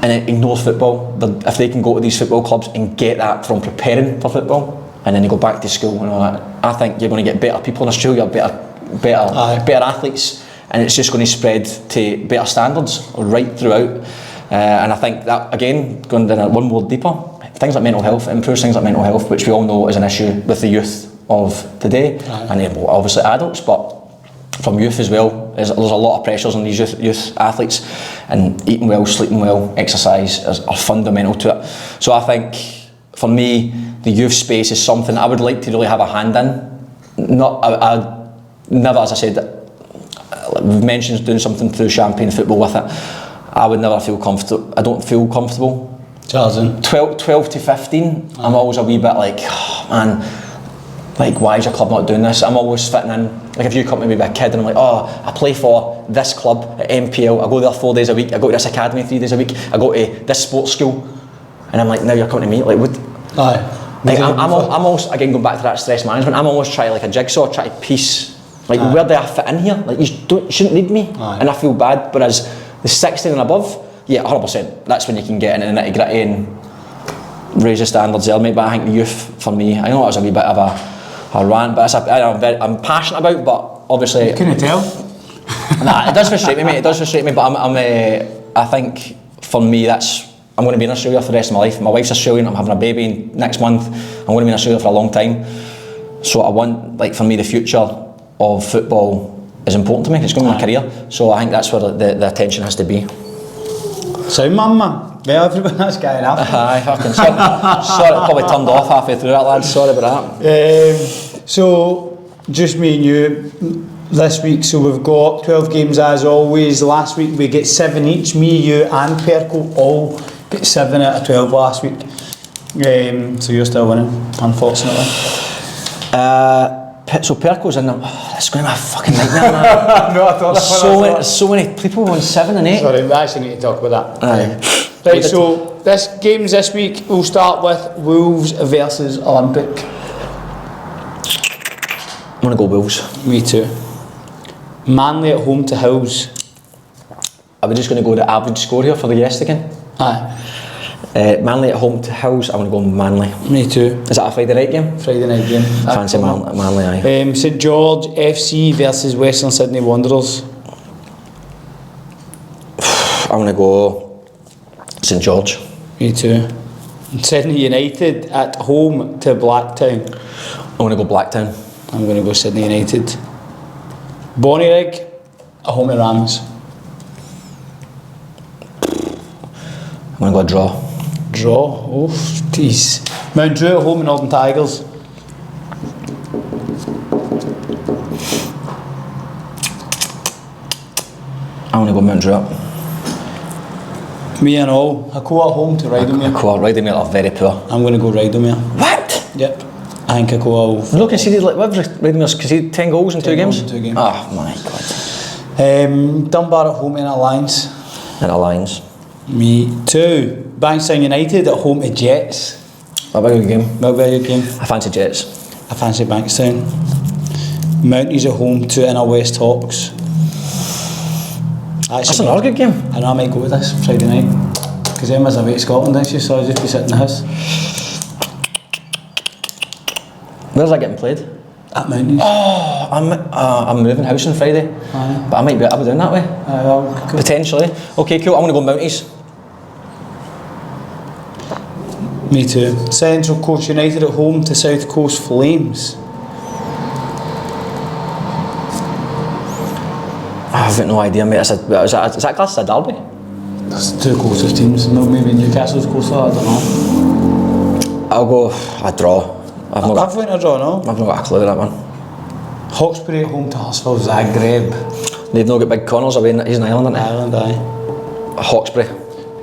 and it ignores football. If they can go to these football clubs and get that from preparing for football, and then they go back to school and all that, I think you're going to get better people in Australia, better athletes, and it's just going to spread to better standards right throughout. And I think that, again, going down one more deeper, things like mental health, improves things like mental health, which we all know is an issue with the youth of today, and obviously adults, but from youth as well. There's a lot of pressures on these youth athletes, and eating well, sleeping well, exercise are fundamental to it. So I think, for me, the youth space is something I would like to really have a hand in. I never, as I said, we've mentioned doing something through Champagne Football with it. I would never feel comfortable. I don't feel comfortable. 12 to 15, I'm always a wee bit like, oh, man, like, why is your club not doing this? I'm always fitting in. Like, if you come to me with a kid and I'm like, oh, I play for this club at NPL, I go there 4 days a week, I go to this academy 3 days a week, I go to this sports school, and I'm like, now you're coming to me, like, what? Like, I'm almost, again, going back to that stress management, I'm always trying like a jigsaw, try to piece, like, where do I fit in here? Like, you shouldn't need me, and I feel bad. Whereas the 16 and above, yeah, 100%, that's when you can get into the nitty gritty and raise the standards there, mate. But I think the youth, for me, I know it was a wee bit of a rant, but I'm passionate about, but obviously... Can you tell? Nah, it does frustrate me, mate, it does frustrate me, but I think, for me, I'm going to be in Australia for the rest of my life. My wife's Australian, I'm having a baby next month, I'm going to be in Australia for a long time. So I want, like, for me, the future of football is important to me, it's going to be my career. So I think that's where the attention has to be. So, man, Well, everyone, that's guy enough. Aye, fucking sorry, probably turned off halfway through that, lads. Sorry about that. So, just me and you this week. So we've got 12 games as always. Last week we get 7 each. Me, you, and Perko all get 7 out of 12 last week. So you're still winning, unfortunately. So Perko's in them. Oh, it's going to be a fucking nightmare, man. No, I thought There's so many people on 7 and 8. Sorry, we actually need to talk about that. Aye. Right, so games this week, we'll start with Wolves versus Olympic. I'm going to go Wolves. Me too. Manly at home to Hills. Are we just going to go the average score here for the guest again? Aye. Manly at home to Hills, I'm going to go Manly. Me too. Is that a Friday night game? Friday night game. Fancy Manly, aye. St George FC versus Western Sydney Wanderers. I'm going to go St George. Me too. Sydney United at home to Blacktown. I'm going to go Blacktown. I'm going to go Sydney United. Bonnyrigg at home to Rams. I'm going to go a draw. Draw? Oh, jeez. Mount Druitt at home to Northern Tigers. I'm going to go Mount Druitt. Me and all. Hakoah at home to Rydomere. Hakoah, Rydomere are very poor. I'm going to go Rydomere. What? Yep. I think Hakoah will... They've not conceded, like, Rydomere's conceded 10 goals in 2 games? In 2 games. Oh my god. Dunbar at home in Alliance. In Alliance. Me too. Bankstown United at home to Jets. That'll be a good game. That'll be a good game. I fancy Jets. I fancy Bankstown. Mounties at home to Inner West Hawks. That's another good game. I know I might go with this Friday night. Because Emma's away to Scotland, isn't she? So I'll just be sitting in the house. Where's that getting played? At Mounties. Oh, I'm moving house on Friday. Aye. But I'll be doing that way. Cool. Potentially. Okay, cool. I'm going to go Mounties. Me too. Central Coast United at home to South Coast Flames. I've got no idea, mate. Is that classed as a derby? That's 2 closest teams. No, maybe Newcastle's closer, I don't know. I'll go a draw. I've went a draw, no? not got a clue with that one. Hawkesbury at home to Hurstville Zagreb. They've not got big Connors away. He's in Ireland, isn't he? Ireland, aye. Hawkesbury.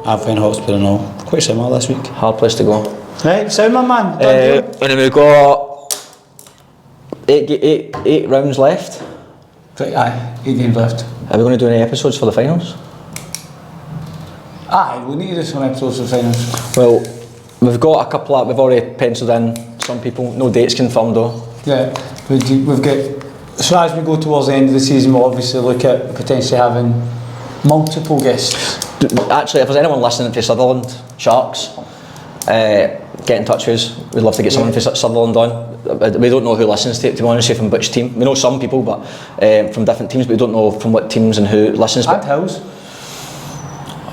I've went Hawkesbury, no. Quite similar this week. Hard place to go. Right, sound my man. And then we've got 8 rounds left. Right, aye, 8 games left. Are we going to do any episodes for the finals? Aye, we need to do some episodes of finals. Well, we've got a couple we've already penciled in some people. No dates confirmed though. Yeah, we've got... So as we go towards the end of the season, we'll obviously look at potentially having multiple guests. Actually, if there's anyone listening to Sutherland Sharks, get in touch with us. We'd love to get someone from Sutherland on. We don't know who listens to it, to be honest, from which team. We know some people, but from different teams, but we don't know from what teams and who listens. And Hills.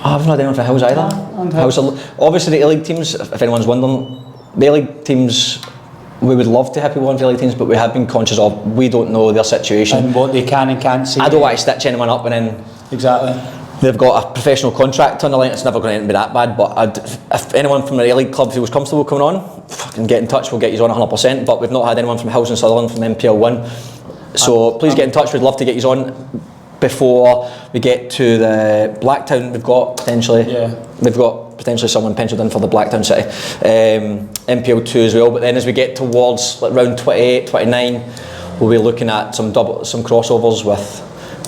I've not had anyone from Hills either. And Hills. Obviously, the A-League teams, if anyone's wondering, the A-League teams, we would love to have people on for the A-League teams, but we have been conscious of we don't know their situation. And what they can and can't say. I don't want to stitch anyone up and then... Exactly. They've got a professional contract on the line. It's never going to be that bad. But if anyone from the A-League club feels comfortable coming on, fucking get in touch. We'll get you on 100%. But we've not had anyone from Hills and Sutherland from NPL 1. So please get in touch. We'd love to get you on before we get to the Blacktown. We've got potentially someone penciled in for the Blacktown City NPL 2 as well. But then as we get towards like round 28, 29, we'll be looking at some crossovers with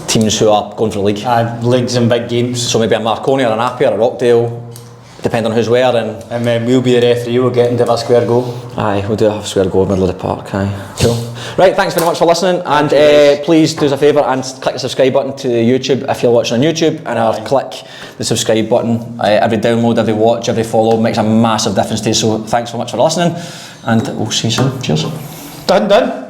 teams who are going for the league. Leagues and big games. So maybe a Marconi or an Appy or a Rockdale, depending on who's where. And then we'll be the referee, we'll get into a square goal. Aye, we'll do a square goal in the middle of the park, aye. Cool. Right, thanks very much for listening, and please do us a favour and click the subscribe button to YouTube if you're watching on YouTube, and click the subscribe button. Every download, every watch, every follow makes a massive difference to you, so thanks so much for listening, and we'll see you soon. Cheers. Done.